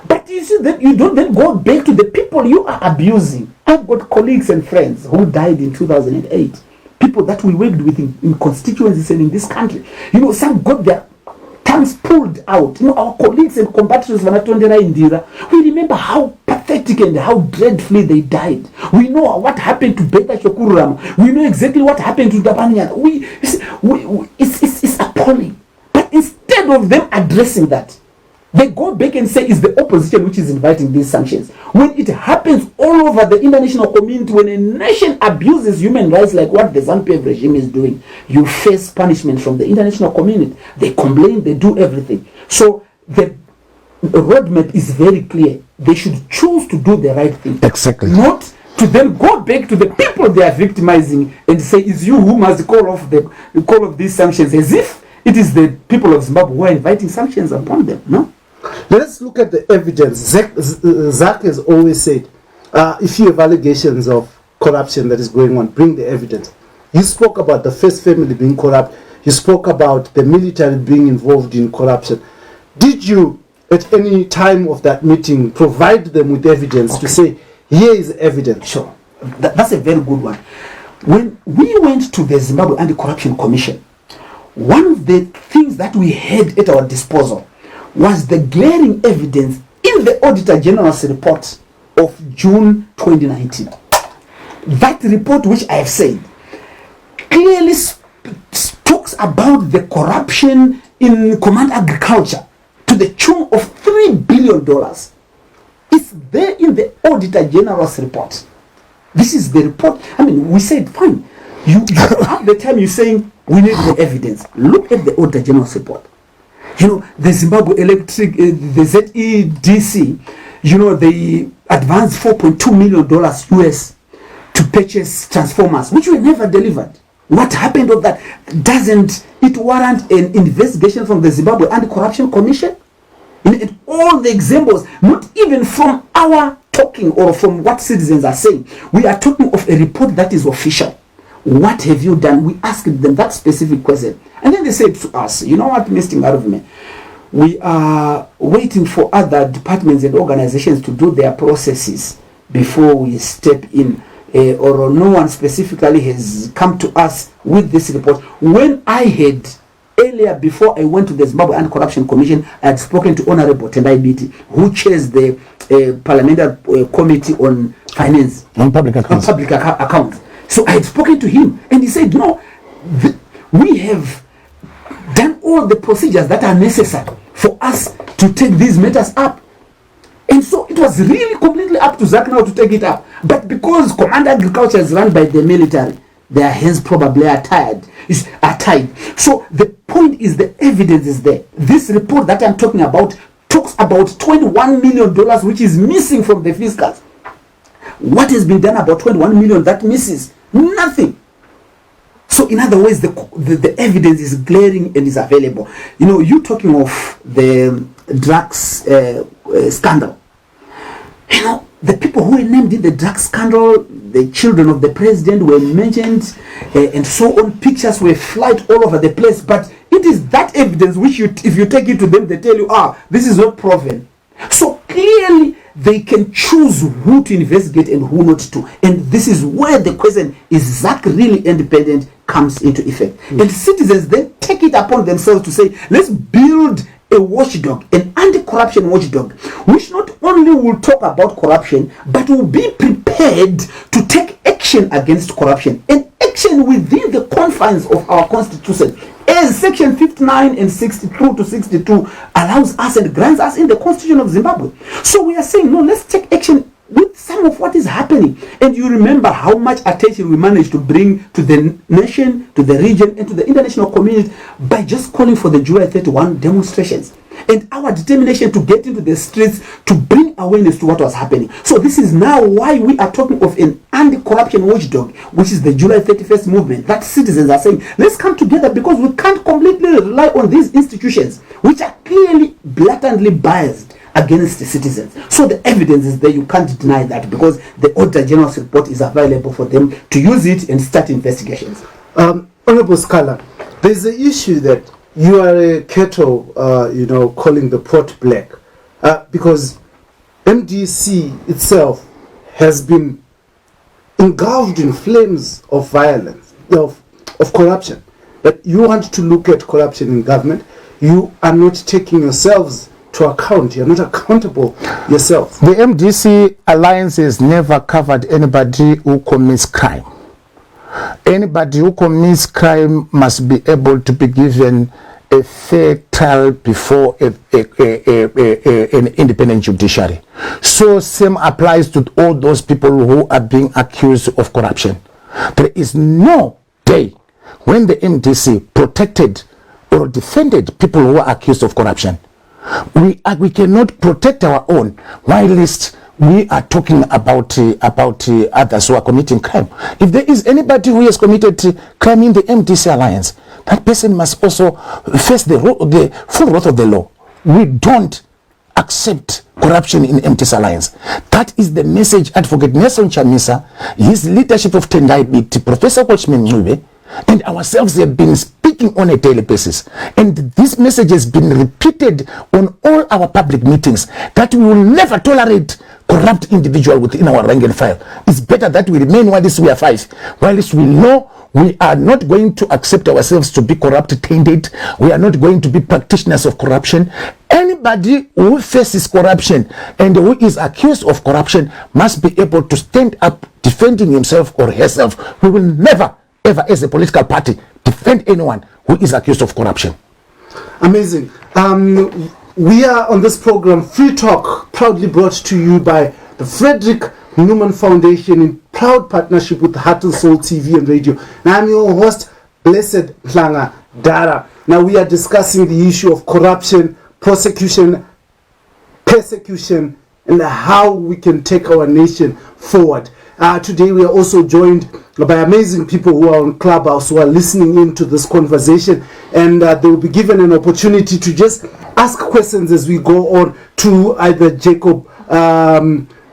But you see that you don't then go back to the people you are abusing. I've got colleagues and friends who died in 2008. People that we worked with in constituencies and in this country. Some got their tongues pulled out. Our colleagues and compatriots, Vanatondera Indira, we remember how pathetic and how dreadfully they died. We know what happened to Beta Shokuram. We know exactly what happened to Dabanian. It's appalling. But instead of them addressing that, They go back and say it's the opposition which is inviting these sanctions. When it happens all over the international community, when a nation abuses human rights like what the ZANU-PF regime is doing, you face punishment from the international community. They complain, they do everything. So the roadmap is very clear. They should choose to do the right thing. Exactly. Not to then go back to the people they are victimizing and say it's you who must call off these sanctions, as if it is the people of Zimbabwe who are inviting sanctions upon them. No? Let's look at the evidence. ZACC has always said, if you have allegations of corruption that is going on, bring the evidence. You spoke about the first family being corrupt. You spoke about the military being involved in corruption. Did you, at any time of that meeting, provide them with evidence to say, here is evidence? Sure. That's a very good one. When we went to the Zimbabwe Anti-Corruption Commission, one of the things that we had at our disposal was the glaring evidence in the Auditor General's report of June 2019. That report, which I have said, clearly talks about the corruption in command agriculture to the tune of $3 billion. It's there in the Auditor General's report. This is the report. I mean, we said, fine. You at the time you're saying we need the evidence. Look at the Auditor General's report. You know, the Zimbabwe Electric, the ZACC, you know, they advanced $4.2 million US to purchase transformers, which were never delivered. What happened of that? Doesn't it warrant an investigation from the Zimbabwe Anti-Corruption Commission? In all the examples, not even from our talking or from what citizens are saying. We are talking of a report that is official. What have you done? We asked them that specific question. And then they said to us, you know what, Mr. Ngarivhume, we are waiting for other departments and organizations to do their processes before we step in. Or no one specifically has come to us with this report. When I had earlier, before I went to the Zimbabwe Anti-Corruption Commission, I had spoken to Honorable Tendai Biti, who chairs the Parliamentary Committee on Finance On public accounts. accounts. So I had spoken to him, and he said, no, we have done all the procedures that are necessary for us to take these matters up. And so it was really completely up to ZACC now to take it up. But because Command Agriculture is run by the military, their hands probably are tied. So the point is the evidence is there. This report that I'm talking about talks about $21 million which is missing from the fiscals. What has been done about 21 million that misses? Nothing. So in other words, the evidence is glaring and is available. You know, you talking of the drugs scandal. You know, the people who were named in the drug scandal, the children of the president were mentioned, and so on. Pictures were flight all over the place. But it is that evidence which, if you take it to them, they tell you, this is not proven. So clearly, they can choose who to investigate and who not to. And this is where the question, is ZACC really independent, comes into effect. And citizens then take it upon themselves to say, let's build a watchdog, an anti-corruption watchdog, which not only will talk about corruption, but will be prepared to take action against corruption, and action within the confines of our constitution, as Section 59 and 62 to 62 allows us and grants us in the Constitution of Zimbabwe. So we are saying, no, let's take action with some of what is happening. And you remember how much attention we managed to bring to the nation, to the region, and to the international community by just calling for the July 31 demonstrations. And our determination to get into the streets to bring awareness to what was happening. So this is now why we are talking of an anti-corruption watchdog, which is the July 31st movement, that citizens are saying, let's come together, because we can't completely rely on these institutions, which are clearly blatantly biased against the citizens. So the evidence is there, you can't deny that, because the Auditor General's report is available for them to use it and start investigations. Honorable Sikhala, there's the issue that you are a kettle, calling the pot black, because MDC itself has been engulfed in flames of violence, of corruption. But you want to look at corruption in government, you are not taking yourselves to account, you're not accountable yourselves. The MDC alliance has never covered anybody who commits crime. Anybody who commits crime must be able to be given a fair trial before an independent judiciary. So same applies to all those people who are being accused of corruption. There is no day when the MDC protected or defended people who are accused of corruption. We cannot protect our own whilst we are talking about others who are committing crime. If there is anybody who has committed crime in the MDC alliance, that person must also face the full wrath of the law. We don't accept corruption in MDC alliance. That is the message Advocate Nelson Chamisa, his leadership of Tendai BT, Professor Kochman Ngube, and ourselves have been speaking on a daily basis. And this message has been repeated on all our public meetings, that we will never tolerate corrupt individual within our rank and file. It's better that we remain whilst we are five, whilst we know we are not going to accept ourselves to be corrupt tainted. We are not going to be practitioners of corruption. Anybody who faces corruption and who is accused of corruption must be able to stand up defending himself or herself. We will never, ever, as a political party, defend anyone who is accused of corruption. Amazing. We are on this program, Free Talk, proudly brought to you by the Frederick Newman Foundation in proud partnership with Heart and Soul TV and Radio. And I'm your host, Blessed Hlanga Dara. Now we are discussing the issue of corruption, prosecution, persecution, and how we can take our nation forward. Today we are also joined by amazing people who are on Clubhouse, who are listening into this conversation, and they will be given an opportunity to just ask questions as we go on to either Jacob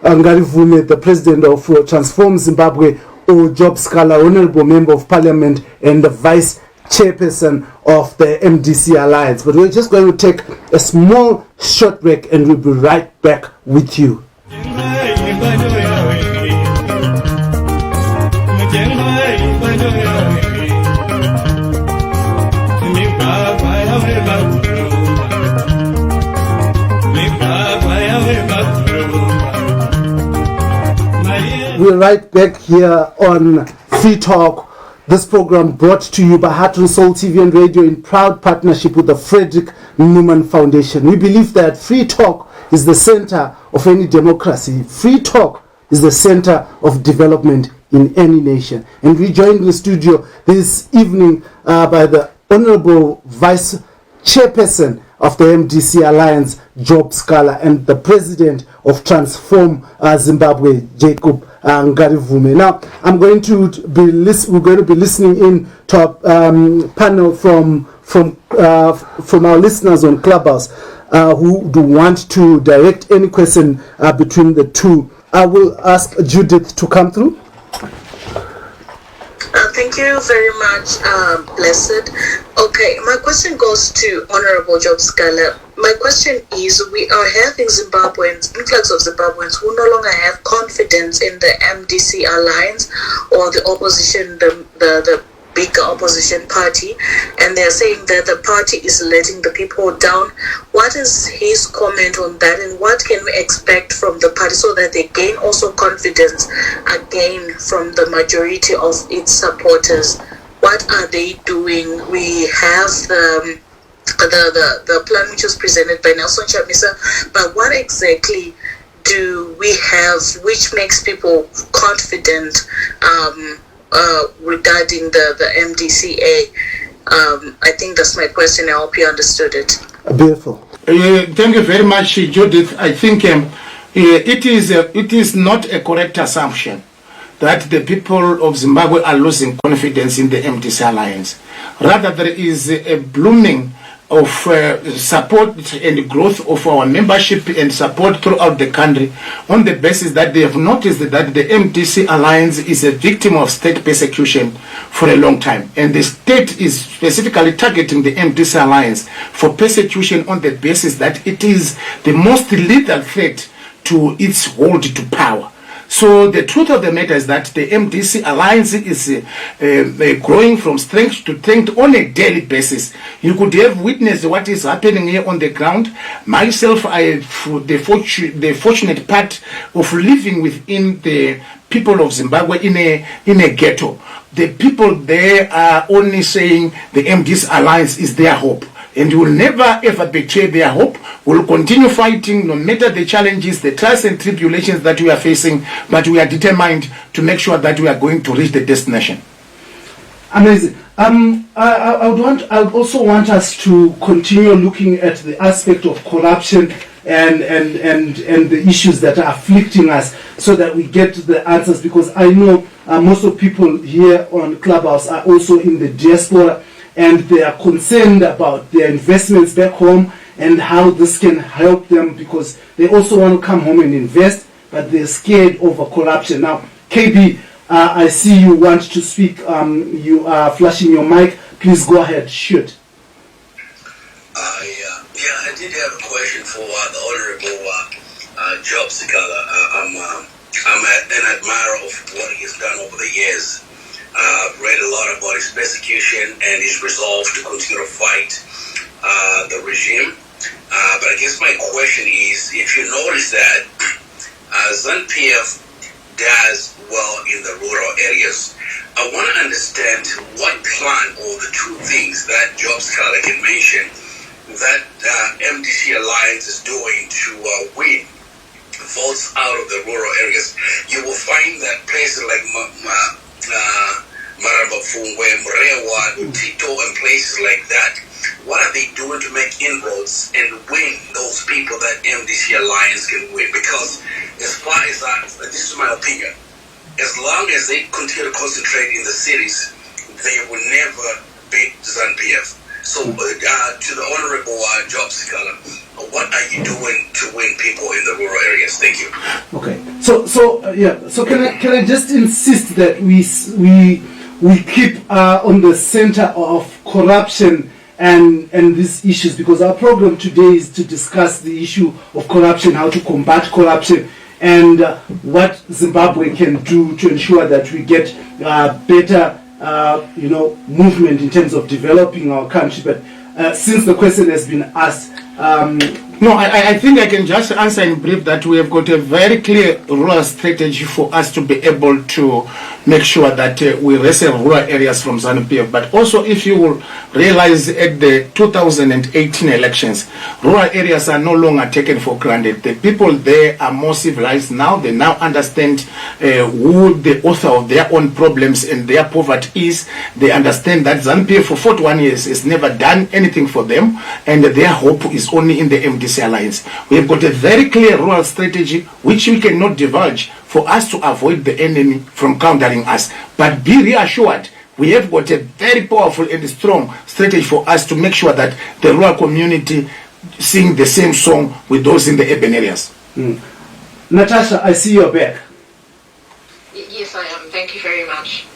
Ngarivhume, the president of Transform Zimbabwe, or Job Sikhala, honorable member of parliament and the vice chairperson of the MDC Alliance. But we're just going to take a small short break and we'll be right back with you. We're right back here on Free Talk. This program brought to you by Heart and Soul TV and Radio in proud partnership with the Frederick Newman Foundation. We believe that free talk is the center of any democracy. Free talk is the center of development in any nation. And we joined in the studio this evening by the Honorable Vice Chairperson of the MDC Alliance, Job Sikhala, and the President of Transform Zimbabwe, Jacob Ngarivhume. Now, we're going to be listening in to a panel from our listeners on Clubhouse who do want to direct any question between the two. I will ask Judith to come through. Thank you very much, Blessed. Okay, my question goes to Honorable Job Sikhala. My question is, we are having Zimbabweans, influx of Zimbabweans who no longer have confidence in the MDC alliance or the opposition, the bigger opposition party, and they're saying that the party is letting the people down. What is his comment on that, and what can we expect from the party so that they gain also confidence again from the majority of its supporters? What are they doing? We have the plan which was presented by Nelson Chamisa, but what exactly do we have which makes people confident regarding the MDCA? I think that's my question. I hope you understood it. Beautiful. Thank you very much, Judith. I think it is not a correct assumption that the people of Zimbabwe are losing confidence in the MDC alliance. Rather, there is a blooming of support and growth of our membership and support throughout the country on the basis that they have noticed that the MDC alliance is a victim of state persecution for a long time, and the state is specifically targeting the MDC alliance for persecution on the basis that it is the most lethal threat to its hold to power. So the truth of the matter is that the MDC alliance is growing from strength to strength on a daily basis. You could have witnessed what is happening here on the ground. Myself, I have the fortunate part of living within the people of Zimbabwe in a ghetto. The people there are only saying the MDC alliance is their hope. and will never ever betray their hope. We'll continue fighting no matter the challenges, the trials and tribulations that we are facing, but we are determined to make sure that we are going to reach the destination. Amazing. I also want us to continue looking at the aspect of corruption and the issues that are afflicting us, so that we get the answers, because I know most of people here on Clubhouse are also in the diaspora, and they are concerned about their investments back home and how this can help them, because they also want to come home and invest, but they're scared over corruption. Now, KB, I see you want to speak. You are flashing your mic. Please go ahead. Shoot. I did have a question for the Honorable Job Sikhala. I'm an admirer of what he has done over the years. I've read a lot about his persecution and his resolve to continue to fight the regime. But I guess my question is, if you notice that ZANU-PF does well in the rural areas, I want to understand what plan or the two things that Job Sikhala can mention that MDC Alliance is doing to win votes out of the rural areas. You will find that places like Marambafungwe, Murewa, Tito, and places like that, what are they doing to make inroads and win those people that MDC Alliance can win? Because as far as this is my opinion, as long as they continue to concentrate in the cities, they will never beat ZANU-PF. So to the Honorable Job Sikhala, what are you doing to win people in the rural areas? Thank you. Okay. So can I just insist that we keep on the center of corruption and these issues, because our program today is to discuss the issue of corruption, how to combat corruption, and what Zimbabwe can do to ensure that we get better movement in terms of developing our country. But since the question has been asked, no, I think I can just answer in brief that we have got a very clear rural strategy for us to be able to make sure that we wrestle rural areas from ZANU-PF. But also, if you will realize at the 2018 elections, rural areas are no longer taken for granted. The people there are more civilized now. They now understand who the author of their own problems and their poverty is. They understand that ZANU-PF for 41 years has never done anything for them, and their hope is only in the MDC Alliance. We have got a very clear rural strategy which we cannot divulge for us to avoid the enemy from countering us. But be reassured, we have got a very powerful and strong strategy for us to make sure that the rural community sing the same song with those in the urban areas. Natasha, I see you're back. Yes, I am. Thank you very much.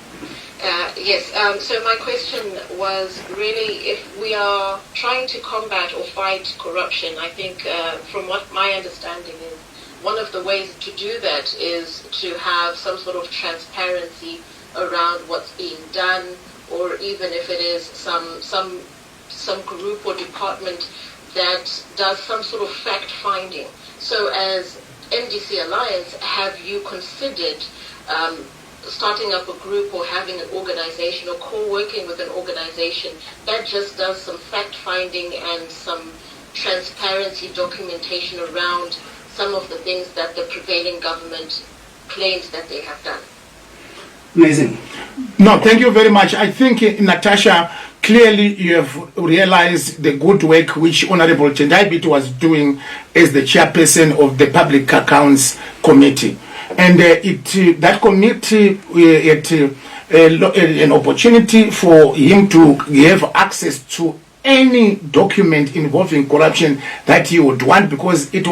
So my question was really, if we are trying to combat or fight corruption, I think from what my understanding is, one of the ways to do that is to have some sort of transparency around what's being done, or even if it is some group or department that does some sort of fact finding. So as MDC Alliance, have you considered starting up a group or having an organization or co-working with an organization that just does some fact-finding and some transparency documentation around some of the things that the prevailing government claims that they have done? Amazing. No, thank you very much. I think, Natasha, clearly you have realized the good work which Honorable Chendaibit was doing as the chairperson of the Public Accounts Committee. And that committee had an opportunity for him to have access to any document involving corruption that he would want, because it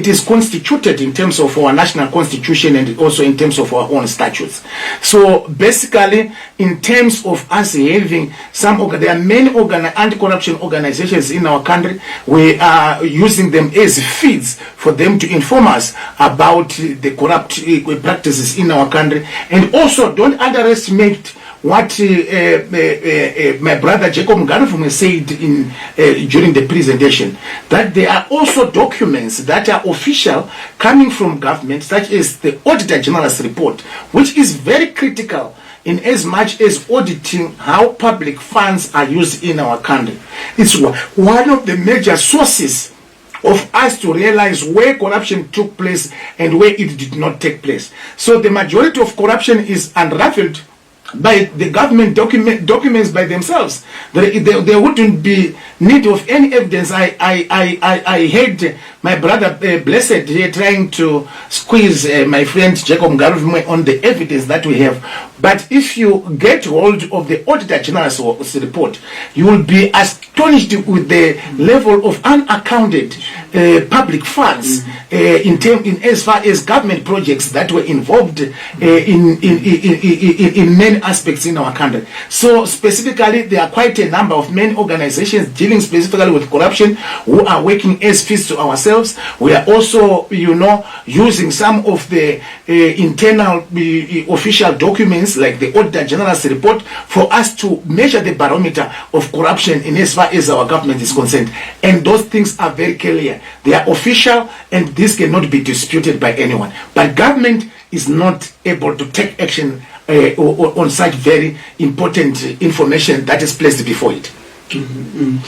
is constituted in terms of our national constitution and also in terms of our own statutes. So basically, in terms of us having there are many anti-corruption organizations in our country. We are using them as feeds for them to inform us about the corrupt practices in our country. And also, don't underestimate what my brother Jacob Ngarivhume said during the presentation, that there are also documents that are official coming from government, such as the Auditor General's report, which is very critical in as much as auditing how public funds are used in our country. It's one of the major sources of us to realize where corruption took place and where it did not take place. So the majority of corruption is unraveled by the government documents by themselves. There wouldn't be need of any evidence. I heard my brother Blessed here trying to squeeze my friend Jacob Ngarivhume on the evidence that we have. But if you get hold of the Auditor General's report, you will be astonished with the level of unaccounted public funds in as far as government projects that were involved in many aspects in our country. So specifically, there are quite a number of main organizations dealing specifically with corruption who are working as fists to ourselves. We are also, using some of the internal official documents like the Auditor General's report for us to measure the barometer of corruption in as far as our government is concerned. And those things are very clear. They are official and this cannot be disputed by anyone. But government is not able to take action on such very important information that is placed before it.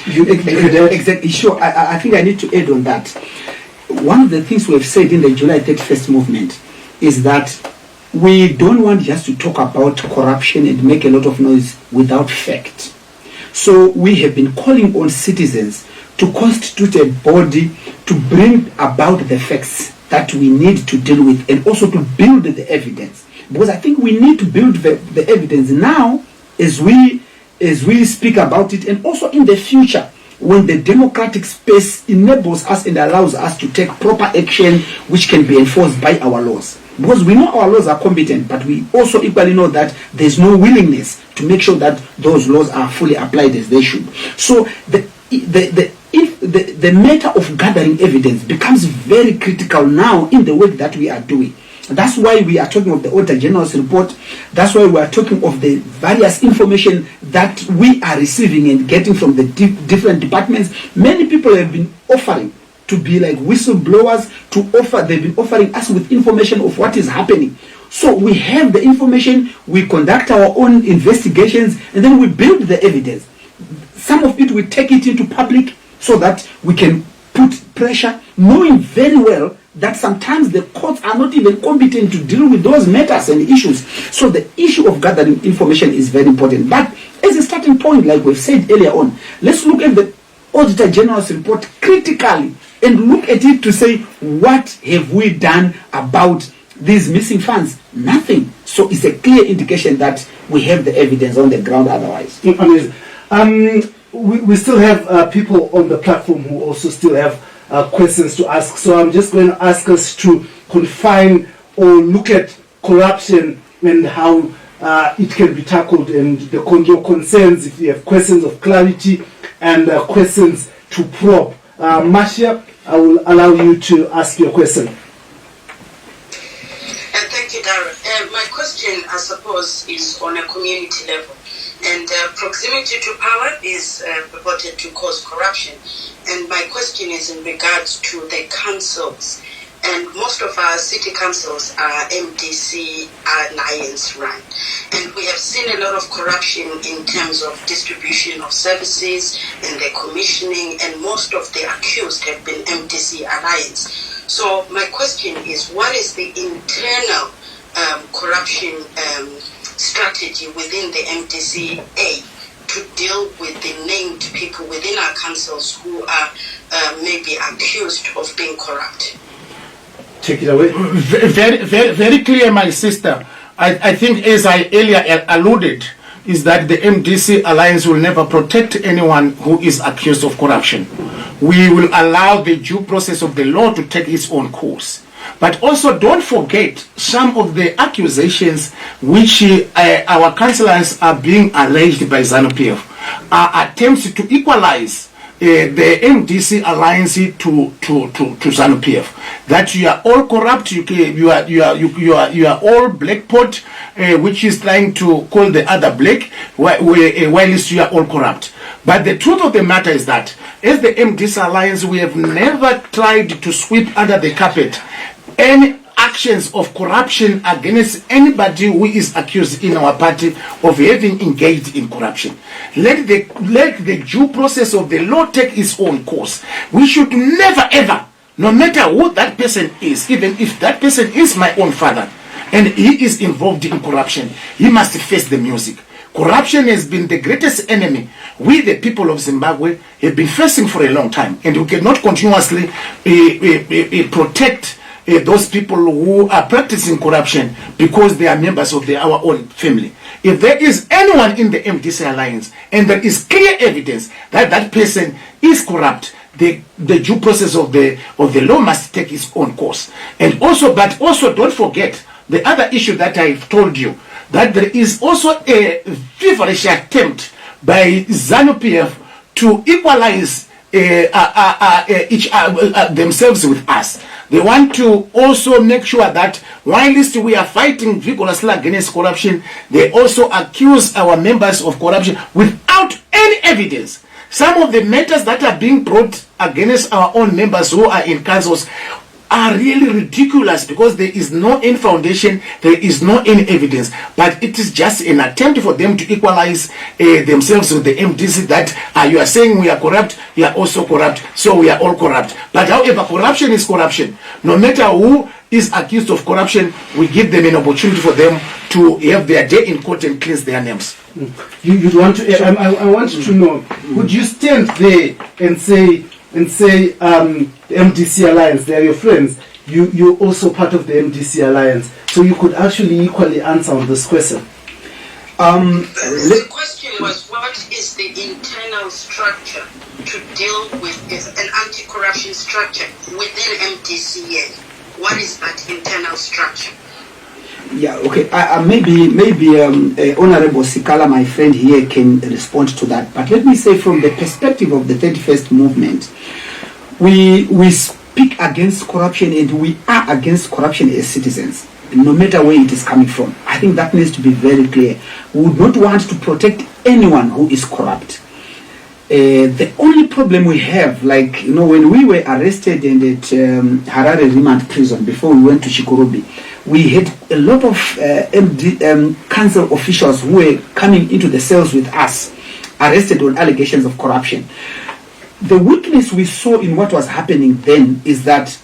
Exactly. Sure. I think I need to add on that. One of the things we have said in the July 31st movement is that we don't want just to talk about corruption and make a lot of noise without fact. So we have been calling on citizens to constitute a body to bring about the facts that we need to deal with and also to build the evidence. Because I think we need to build the evidence now as we speak about it, and also in the future when the democratic space enables us and allows us to take proper action which can be enforced by our laws. Because we know our laws are competent, but we also equally know that there's no willingness to make sure that those laws are fully applied as they should. So the matter of gathering evidence becomes very critical now in the work that we are doing. That's why we are talking of the Auditor General's report. That's why we are talking of the various information that we are receiving and getting from the different departments. Many people have been offering to be like whistleblowers, they've been offering us with information of what is happening. So we have the information, we conduct our own investigations, and then we build the evidence. Some of it we take it into public so that we can put pressure, knowing very well that sometimes the courts are not even competent to deal with those matters and issues. So the issue of gathering information is very important. But as a starting point, like we've said earlier on, let's look at the Auditor General's report critically and look at it to say, what have we done about these missing funds? Nothing. So it's a clear indication that we have the evidence on the ground otherwise. Amazing. We still have people on the platform who also still have questions to ask. So I'm just going to ask us to confine or look at corruption and how it can be tackled, and your concerns, if you have questions of clarity and questions to probe. Marcia, I will allow you to ask your question. Thank you, Darren. My question, I suppose, is on a community level. And proximity to power is purported to cause corruption. And my question is in regards to the councils. And most of our city councils are MDC alliance run. And we have seen a lot of corruption in terms of distribution of services and the commissioning, and most of the accused have been MDC alliance. So my question is, what is the internal corruption strategy within the MDCA to deal with the named people within our councils who are maybe accused of being corrupt? Take it away. Very, very, very clear, my sister. I think, as I earlier alluded, is that the MDC Alliance will never protect anyone who is accused of corruption. We will allow the due process of the law to take its own course. But also don't forget some of the accusations which our councillors are being alleged by ZANU-PF are attempts to equalize the MDC alliance to ZANU-PF. That you are all corrupt, you are all black pot, which is trying to call the other black, while you are all corrupt. But the truth of the matter is that as the MDC alliance, we have never tried to sweep under the carpet any actions of corruption against anybody who is accused in our party of having engaged in corruption. Let the due process of the law take its own course. We should never ever, no matter who that person is, even if that person is my own father and he is involved in corruption, he must face the music. Corruption has been the greatest enemy we, the people of Zimbabwe, have been facing for a long time, and we cannot continuously protect those people who are practicing corruption because they are members of our own family. If there is anyone in the MDC alliance and there is clear evidence that that person is corrupt, the due process of the law must take its own course. And also, but also don't forget the other issue that I've told you, that there is also a feverish attempt by ZANU-PF to equalize themselves with us. They want to also make sure that whilst we are fighting vigorously against corruption, they also accuse our members of corruption without any evidence. Some of the matters that are being brought against our own members who are in councils are really ridiculous because there is no any foundation, there is no any evidence, but it is just an attempt for them to equalize themselves with the MDC that you are saying we are corrupt, you are also corrupt, so we are all corrupt. But however, corruption is corruption. No matter who is accused of corruption, we give them an opportunity for them to have their day in court and cleanse their names. You want to? I want to know. Would you stand there and say? The MDC Alliance, they are your friends, you're also part of the MDC Alliance, so you could actually equally answer on this question. The question was, what is the internal structure to deal with an anti-corruption structure within MDCA? What is that internal structure? Yeah, okay. Maybe Honorable Sikhala, my friend here, can respond to that. But let me say, from the perspective of the 31st movement, we speak against corruption and we are against corruption as citizens, no matter where it is coming from. I think that needs to be very clear. We would not want to protect anyone who is corrupt. The only problem we have, like, when we were arrested in at Harare Remand Prison before we went to Chikurubi, we had a lot of council officials who were coming into the cells with us, arrested on allegations of corruption. The weakness we saw in what was happening then is that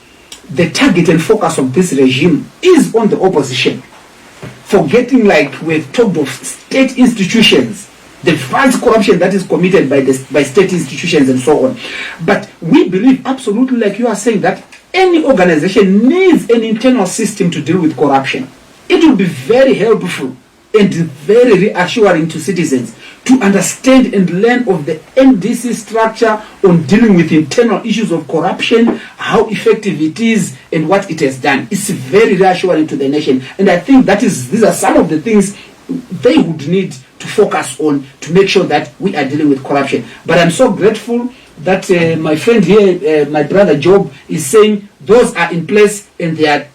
the target and focus of this regime is on the opposition, forgetting, like we've talked of, state institutions, the vast corruption that is committed by state institutions and so on. But we believe absolutely, like you are saying, that any organization needs an internal system to deal with corruption. It will be very helpful and very reassuring to citizens to understand and learn of the MDC structure on dealing with internal issues of corruption, how effective it is, and what it has done. It's very reassuring to the nation. And I think these are some of the things they would need to focus on to make sure that we are dealing with corruption. But I'm so grateful that my friend here, my brother Job, is saying those are in place and they are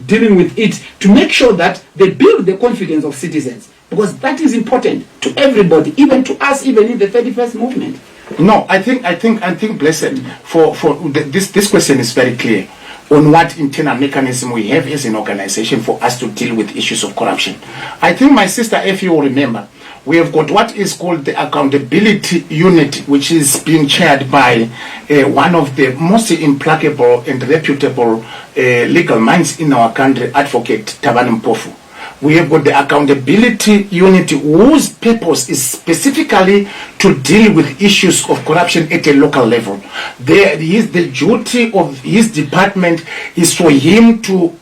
dealing with it to make sure that they build the confidence of citizens, because that is important to everybody, even to us, even in the 31st movement. No, I think, Blessed, for this question is very clear on what internal mechanism we have as an organization for us to deal with issues of corruption. I think my sister, if you will remember, we have got what is called the accountability unit, which is being chaired by one of the most implacable and reputable legal minds in our country, Advocate Thabani Mpofu. We have got the accountability unit whose purpose is specifically to deal with issues of corruption at a local level. The duty of his department is for him to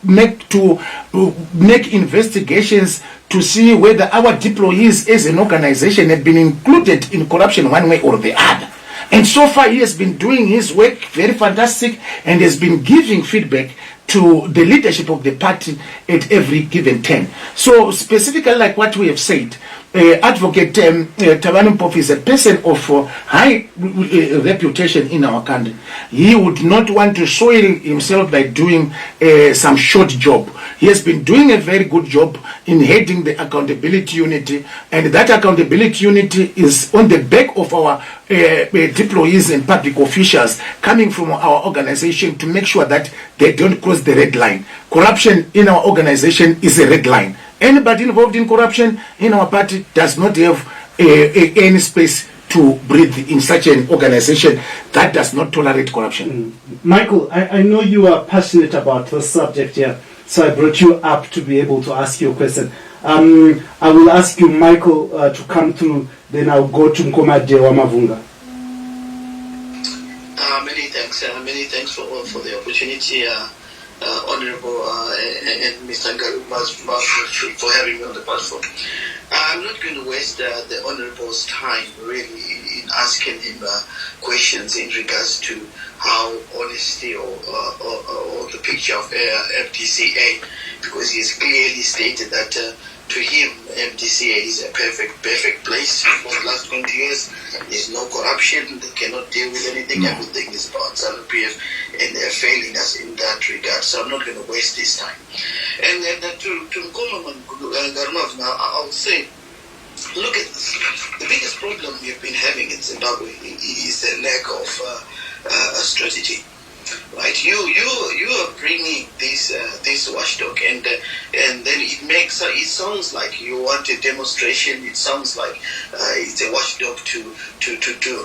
make investigations to see whether our deployees as an organization have been included in corruption one way or the other. And so far he has been doing his work very fantastic and has been giving feedback to the leadership of the party at every given turn. So specifically, like what we have said, Advocate Thabani Mpofu is a person of high reputation in our country. He would not want to soil himself by doing some short job. He has been doing a very good job in heading the accountability unity, and that accountability unity is on the back of our deployees and public officials coming from our organization to make sure that they don't cross was the red line. Corruption in our organization is a red line. Anybody involved in corruption in our party does not have any space to breathe in such an organization that does not tolerate corruption. Michael, I know you are passionate about this subject here, so I brought you up to be able to ask you a question. I will ask you, Michael, to come through, then I'll go to Nkomade Wamavunga. Many thanks for the opportunity, Honorable and Mr. Ngarivhume, for having me on the platform. I'm not going to waste the Honorable's time really in asking him questions in regards to how honesty or the picture of FDCA, because he has clearly stated that to him, MDCA is a perfect place. For the last 20 years, there's no corruption. They cannot deal with anything. Everything is about SANU-PF, and they're failing us in that regard. So I'm not going to waste this time. And to Ngarivhume, I would say, look at this. The biggest problem we've been having in Zimbabwe is the lack of strategy. Right, you are bringing this watchdog, and then it sounds like you want a demonstration. It sounds like it's a watchdog to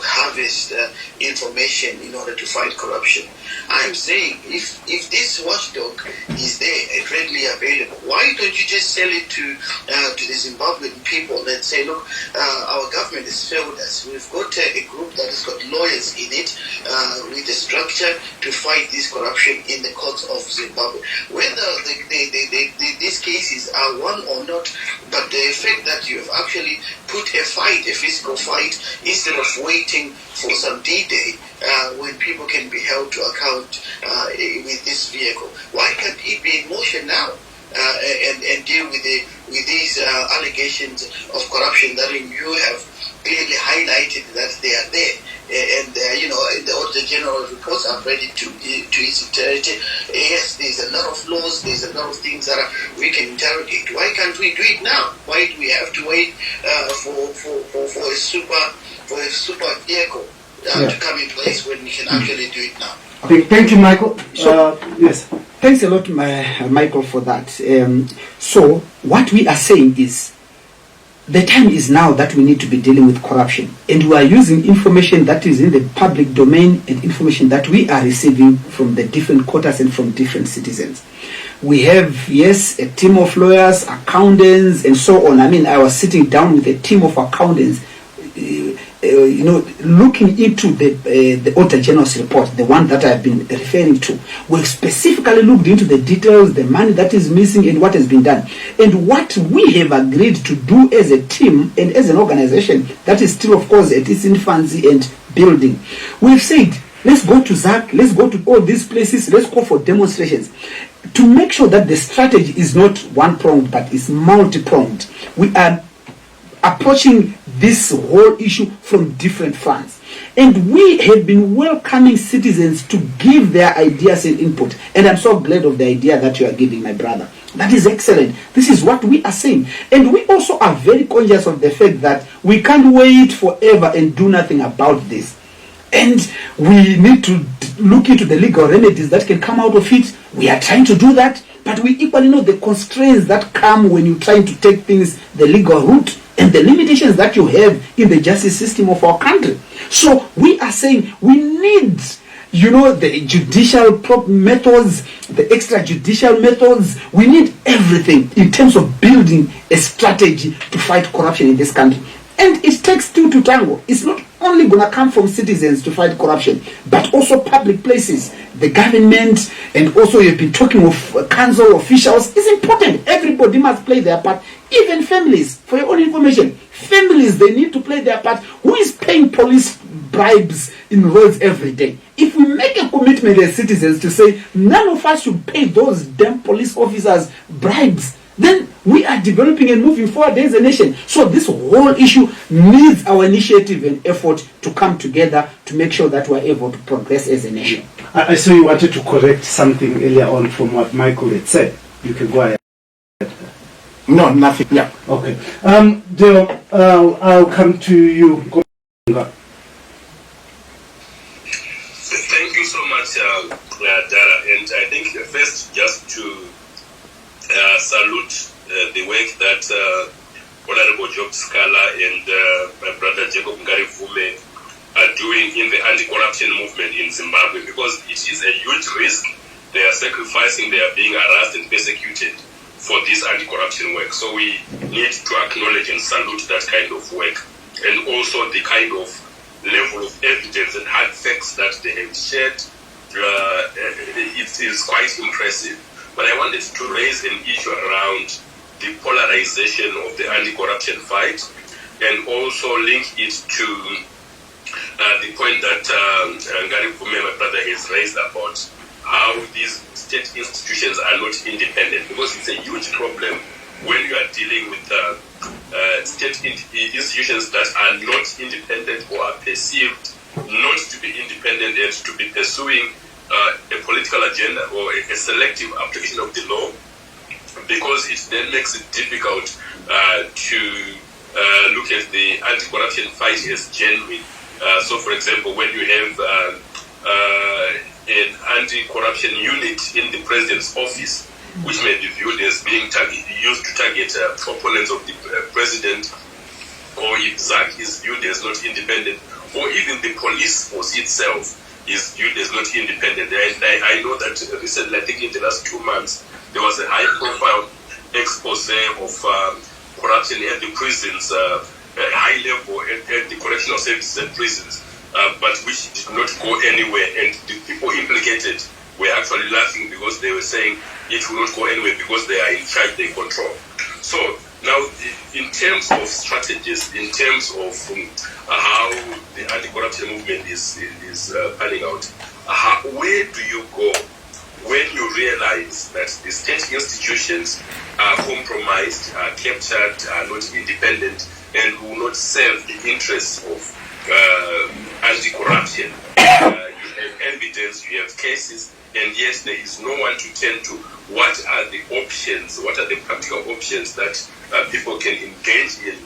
harvest information in order to fight corruption. I'm saying if this watchdog is there and readily available, why don't you just sell it to the Zimbabwean people and say, look, our government has failed us. We've got a group that has got lawyers in it with a structure to fight this corruption in the courts of Zimbabwe. Whether these cases are won or not, but the fact that you have actually put a physical fight, instead of waiting for some D-Day when people can be held to account with this vehicle. Why can't it be in motion now and deal with these allegations of corruption that you have clearly highlighted that they are there? And the Auditor General reports are ready to its entirety. Yes, there's a lot of laws, there's a lot of things that we can interrogate. Why can't we do it now? Why do we have to wait for a super vehicle to come in place when we can actually do it now? Okay, thank you, Michael. Yes. Thanks a lot, Michael, for that. So what we are saying is, the time is now that we need to be dealing with corruption, and we are using information that is in the public domain and information that we are receiving from the different quarters and from different citizens. We have, yes, a team of lawyers, accountants, and so on. I mean, I was sitting down with a team of accountants, looking into the Auditor General's report, the one that I've been referring to. We've specifically looked into the details, the money that is missing, and what has been done. And what we have agreed to do as a team and as an organization that is still, of course, at its infancy and building. We've said, let's go to ZACC, let's go to all these places, let's go for demonstrations to make sure that the strategy is not one-pronged, but is multi-pronged. We are approaching this whole issue from different fronts, and we have been welcoming citizens to give their ideas and input, and I'm so glad of the idea that you are giving, my brother. That is excellent. This is what we are saying, and we also are very conscious of the fact that we can't wait forever and do nothing about this, and we need to look into the legal remedies that can come out of it. We are trying to do that, but we equally know the constraints that come when you're trying to take things the legal route, and the limitations that you have in the justice system of our country. So we are saying we need, the judicial methods, the extrajudicial methods. We need everything in terms of building a strategy to fight corruption in this country. And it takes two to tango. It's not only going to come from citizens to fight corruption, but also public places, the government, and also you've been talking of council officials. It's important. Everybody must play their part. Even families, for your own information, families, they need to play their part. Who is paying police bribes in roads every day? If we make a commitment as citizens to say none of us should pay those damn police officers bribes, then we are developing and moving forward as a nation. So this whole issue needs our initiative and effort to come together to make sure that we're able to progress as a nation. I saw you wanted to correct something earlier on from what Michael had said. You can go ahead. No, nothing. Yeah. Okay. Dale, I'll come to you. Thank you so much, Dara, and I think first just to salute the work that Honorable Job Sikhala and my brother Jacob Ngarivhume are doing in the anti-corruption movement in Zimbabwe, because it is a huge risk. They are sacrificing, they are being harassed and persecuted for this anti-corruption work. So we need to acknowledge and salute that kind of work, and also the kind of level of evidence and hard facts that they have shared. It is quite impressive. But I wanted to raise an issue around the polarization of the anti-corruption fight, and also link it to the point that Ngarivhume, my brother, has raised about how these state institutions are not independent, because it's a huge problem when you are dealing with state institutions that are not independent or are perceived not to be independent and to be pursuing a political agenda or a selective application of the law, because it then makes it difficult to look at the anti-corruption fight as genuine. So, for example, when you have an anti-corruption unit in the president's office, which may be viewed as being used to target opponents of the president, or if ZACC is viewed as not independent, or even the police force itself is viewed as not independent. I know that recently, I think in the last 2 months, there was a high-profile expose of corruption at the prisons, high level at the correctional services and prisons, but which did not go anywhere, and the people implicated were actually laughing, because they were saying it will not go anywhere because they are in charge, they control. So now, in terms of strategies, in terms of how the anti-corruption movement is panning out, where do you go when you realize that the state institutions are compromised, are captured, are not independent, and will not serve the interests of anti-corruption? You have evidence, you have cases, and yet there is no one to turn to. What are the options, what are the practical options that people can engage in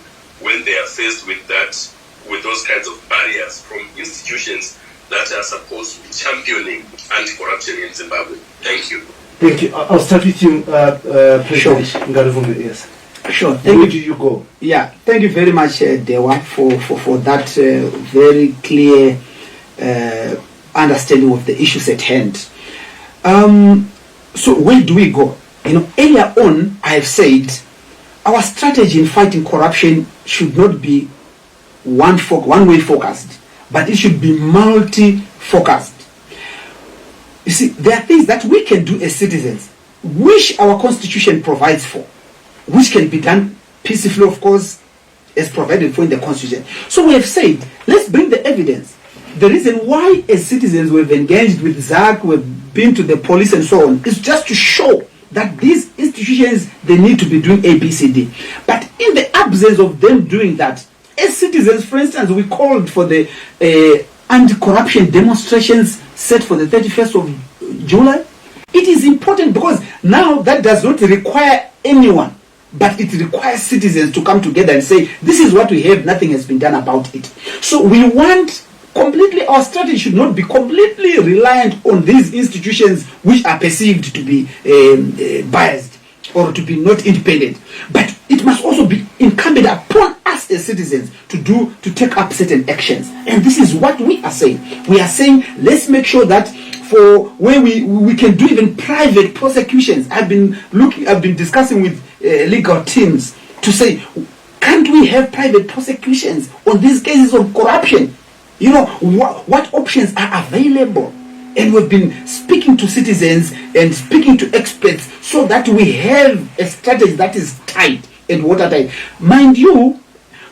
when they are faced with those kinds of barriers from institutions that are supposed to be championing anti-corruption in Zimbabwe? Thank you. Thank you. I'll start with you, President Ngarivhume. Yes. Sure. Where do you go? Yeah. Thank you very much, Dewa, for that very clear understanding of the issues at hand. So where do we go? Earlier on, I have said our strategy in fighting corruption should not be one-way focused, but it should be multi-focused. You see, there are things that we can do as citizens, which our constitution provides for, which can be done peacefully, of course, as provided for in the constitution. So we have said, let's bring the evidence. The reason why as citizens we've engaged with ZACC, we've been to the police and so on, is just to show that these institutions, they need to be doing ABCD. But in the absence of them doing that, as citizens, for instance, we called for the anti-corruption demonstrations set for the 31st of July. It is important because now that does not require anyone, but it requires citizens to come together and say, this is what we have, nothing has been done about it. So we want our strategy should not be completely reliant on these institutions which are perceived to be biased or to be not independent. But it must also be incumbent upon us as citizens to take up certain actions. And this is what we are saying. We are saying, let's make sure that for where we can do even private prosecutions. I've been discussing with legal teams to say, can't we have private prosecutions on these cases of corruption? What options are available? And we've been speaking to citizens and speaking to experts so that we have a strategy that is tight and watertight. Mind you,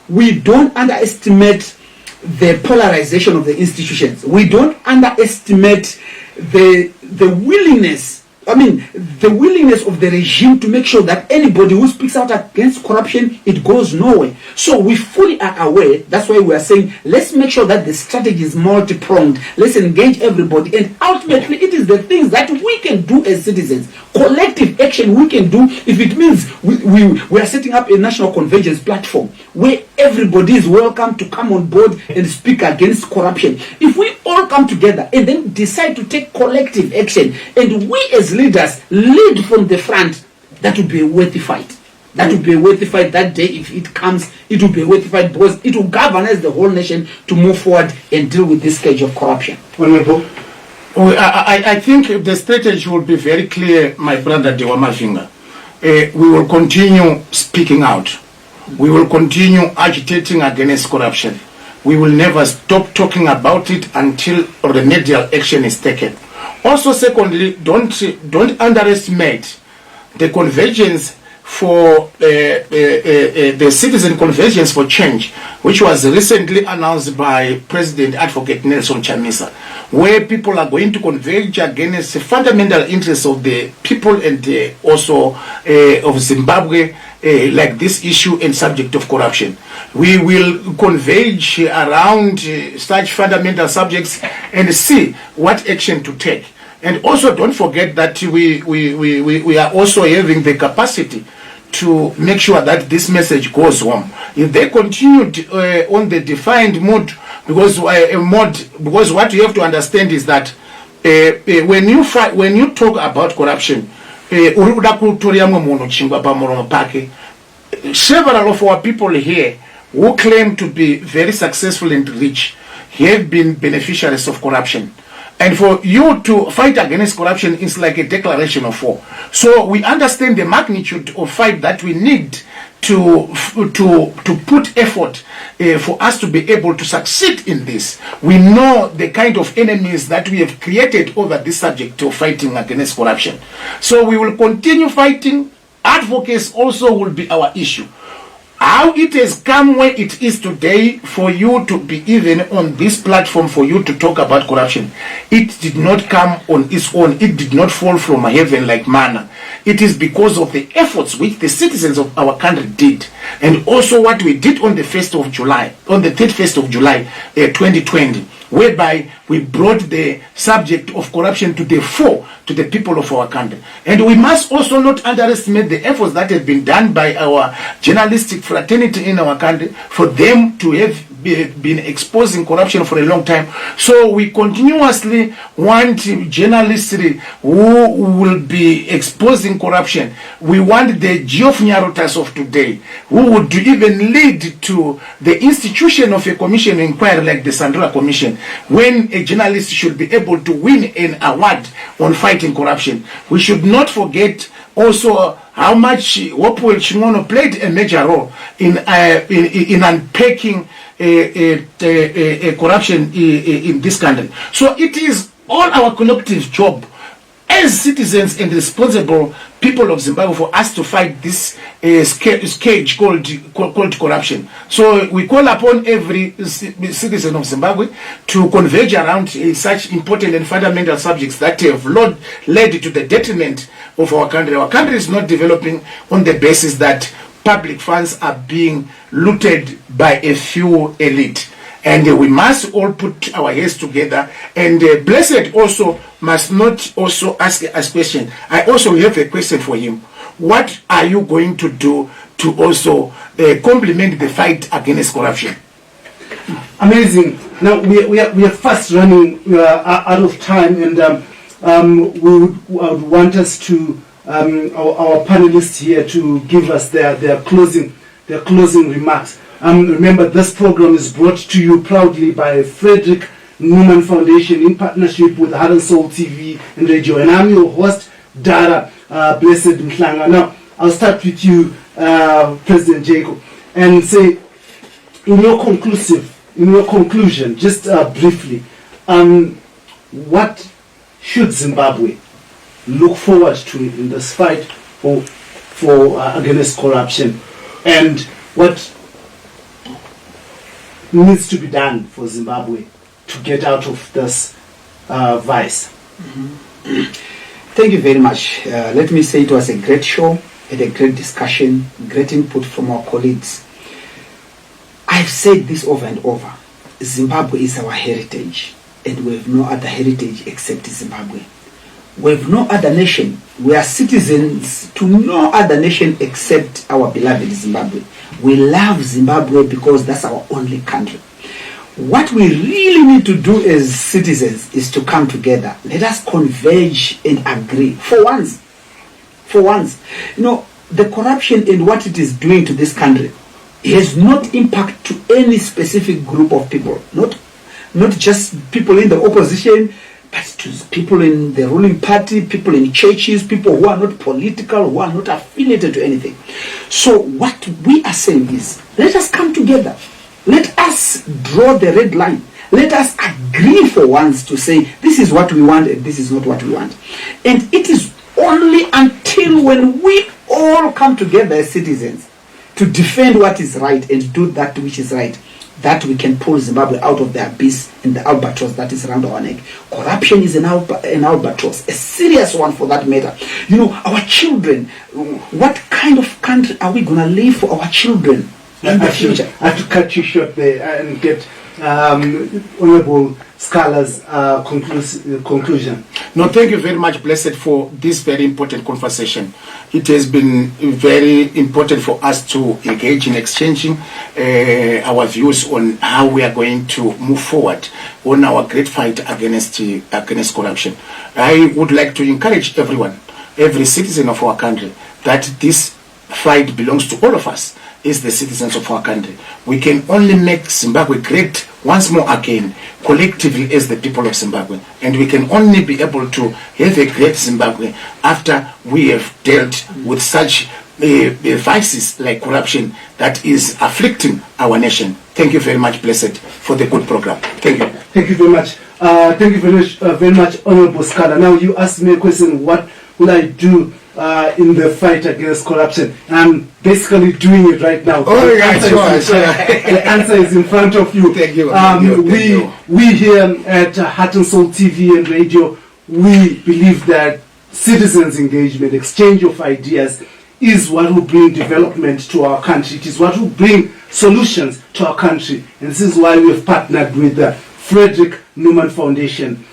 we don't underestimate the polarization of the institutions. We don't underestimate the willingness the willingness of the regime to make sure that anybody who speaks out against corruption, it goes nowhere. So we fully are aware. That's why we are saying, let's make sure that the strategy is multi-pronged. Let's engage everybody. And ultimately, it is the things that we can do as citizens. Collective action we can do, if it means we are setting up a national convergence platform where everybody is welcome to come on board and speak against corruption. If we all come together and then decide to take collective action, and we as leaders lead from the front, that would be a worthy fight. That will be a worthy fight that day. If it comes, it will be a worthy fight because it will galvanize the whole nation to move forward and deal with this scourge of corruption. Honorable? I think the strategy will be very clear, my brother Dewamavinga. We will continue speaking out. We will continue agitating against corruption. We will never stop talking about it until remedial action is taken. Also, secondly, don't underestimate the convergence for the citizen convergence for change, which was recently announced by President Advocate Nelson Chamisa, where people are going to converge against the fundamental interests of the people and also of Zimbabwe, like this issue and subject of corruption. We will converge around such fundamental subjects and see what action to take. And also don't forget that we are also having the capacity to make sure that this message goes home. If they continued on the defined mode, because what you have to understand is that when you talk about corruption, several of our people here who claim to be very successful and rich have been beneficiaries of corruption. And for you to fight against corruption is like a declaration of war. So we understand the magnitude of fight that we need to put effort for us to be able to succeed in this. We know the kind of enemies that we have created over this subject of fighting against corruption. So we will continue fighting. Advocacy also will be our issue. How it has come where it is today for you to be even on this platform for you to talk about corruption, it did not come on its own. It did not fall from heaven like manna. It is because of the efforts which the citizens of our country did, and also what we did on the 1st of July, on the 31st of July 2020, whereby we brought the subject of corruption to the fore to the people of our country. And we must also not underestimate the efforts that have been done by our journalistic fraternity in our country for them to have been exposing corruption for a long time. So we continuously want journalists who will be exposing corruption. We want the Geoffnyarotas of today who would even lead to the institution of a commission inquiry like the Sandra Commission, when a journalist should be able to win an award on fighting corruption. We should not forget also how much Wopwell Chimono played a major role in unpacking corruption in this country. So it is all our collective job as citizens and responsible people of Zimbabwe for us to fight this scourge called corruption. So we call upon every citizen of Zimbabwe to converge around such important and fundamental subjects that have led to the detriment of our country. Our country is not developing on the basis that public funds are being looted by a few elite. And we must all put our heads together. And Blessed also must not also ask a question. I also have a question for him. What are you going to do to also complement the fight against corruption? Amazing. Now we are fast running out of time, and would want us to our panelists here to give us their closing remarks. Remember, this program is brought to you proudly by Frederick Newman Foundation in partnership with Heart and Soul TV and Radio. And I'm your host, Dara Blessed Mhlanga. Now, I'll start with you, President Jacob, and say, in your conclusion, just briefly, what should Zimbabwe look forward to in this fight for against corruption, and what needs to be done for Zimbabwe to get out of this vice? Thank you very much. Let me say it was a great show and a great discussion, great input from our colleagues. I've said this over and over. Zimbabwe is our heritage, and we have no other heritage except Zimbabwe. We have no other nation. We are citizens to no other nation except our beloved Zimbabwe. We love Zimbabwe because that's our only country. What we really need to do as citizens is to come together. Let us converge and agree. For once, the corruption and what it is doing to this country has not impact to any specific group of people. Not just people in the opposition, but to people in the ruling party, people in churches, people who are not political, who are not affiliated to anything. So what we are saying is, let us come together. Let us draw the red line. Let us agree for once to say, this is what we want and this is not what we want. And it is only until when we all come together as citizens to defend what is right and do that which is right, that we can pull Zimbabwe out of the abyss and the albatross that is around our neck. Corruption is an albatross, a serious one for that matter. Our children, what kind of country are we going to leave for our children in the future? I have to cut you short there and get Honorable Sikhala's conclusion. No, thank you very much, Blessed, for this very important conversation. It has been very important for us to engage in exchanging our views on how we are going to move forward on our great fight against corruption. I would like to encourage everyone, every citizen of our country, that this fight belongs to all of us as the citizens of our country. We can only make Zimbabwe great once more again, collectively as the people of Zimbabwe. And we can only be able to have a great Zimbabwe after we have dealt with such vices like corruption that is afflicting our nation. Thank you very much, Blessed, for the good program. Thank you. Thank you very much. Thank you very much, Honorable Sikhala. Now you asked me a question, what will I do in the fight against corruption? I'm basically doing it right now. Oh, yeah, sure. The answer is in front of you. Thank you. We here at Heart and Soul TV and Radio, we believe that citizens' engagement, exchange of ideas, is what will bring development to our country. It is what will bring solutions to our country. And this is why we've partnered with the Frederick Newman Foundation,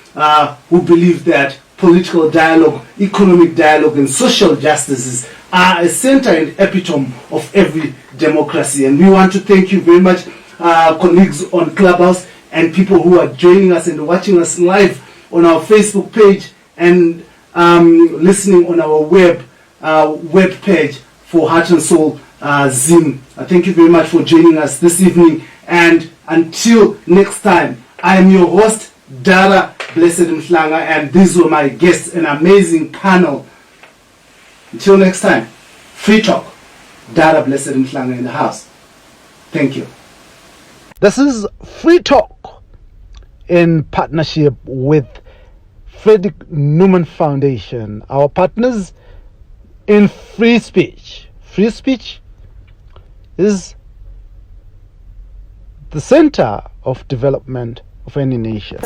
who believe that political dialogue, economic dialogue, and social justices are a center and epitome of every democracy. And we want to thank you very much, colleagues on Clubhouse and people who are joining us and watching us live on our Facebook page and listening on our web page for Heart and Soul Zim. Thank you very much for joining us this evening. And until next time, I am your host, Dara Blessed Mhlanga, and these were my guests, an amazing panel. Until next time, Free Talk, Dara Blessed Mhlanga in the house. Thank you. This is Free Talk in partnership with Frederick Newman Foundation, our partners in free speech. Free speech is the center of development of any nation.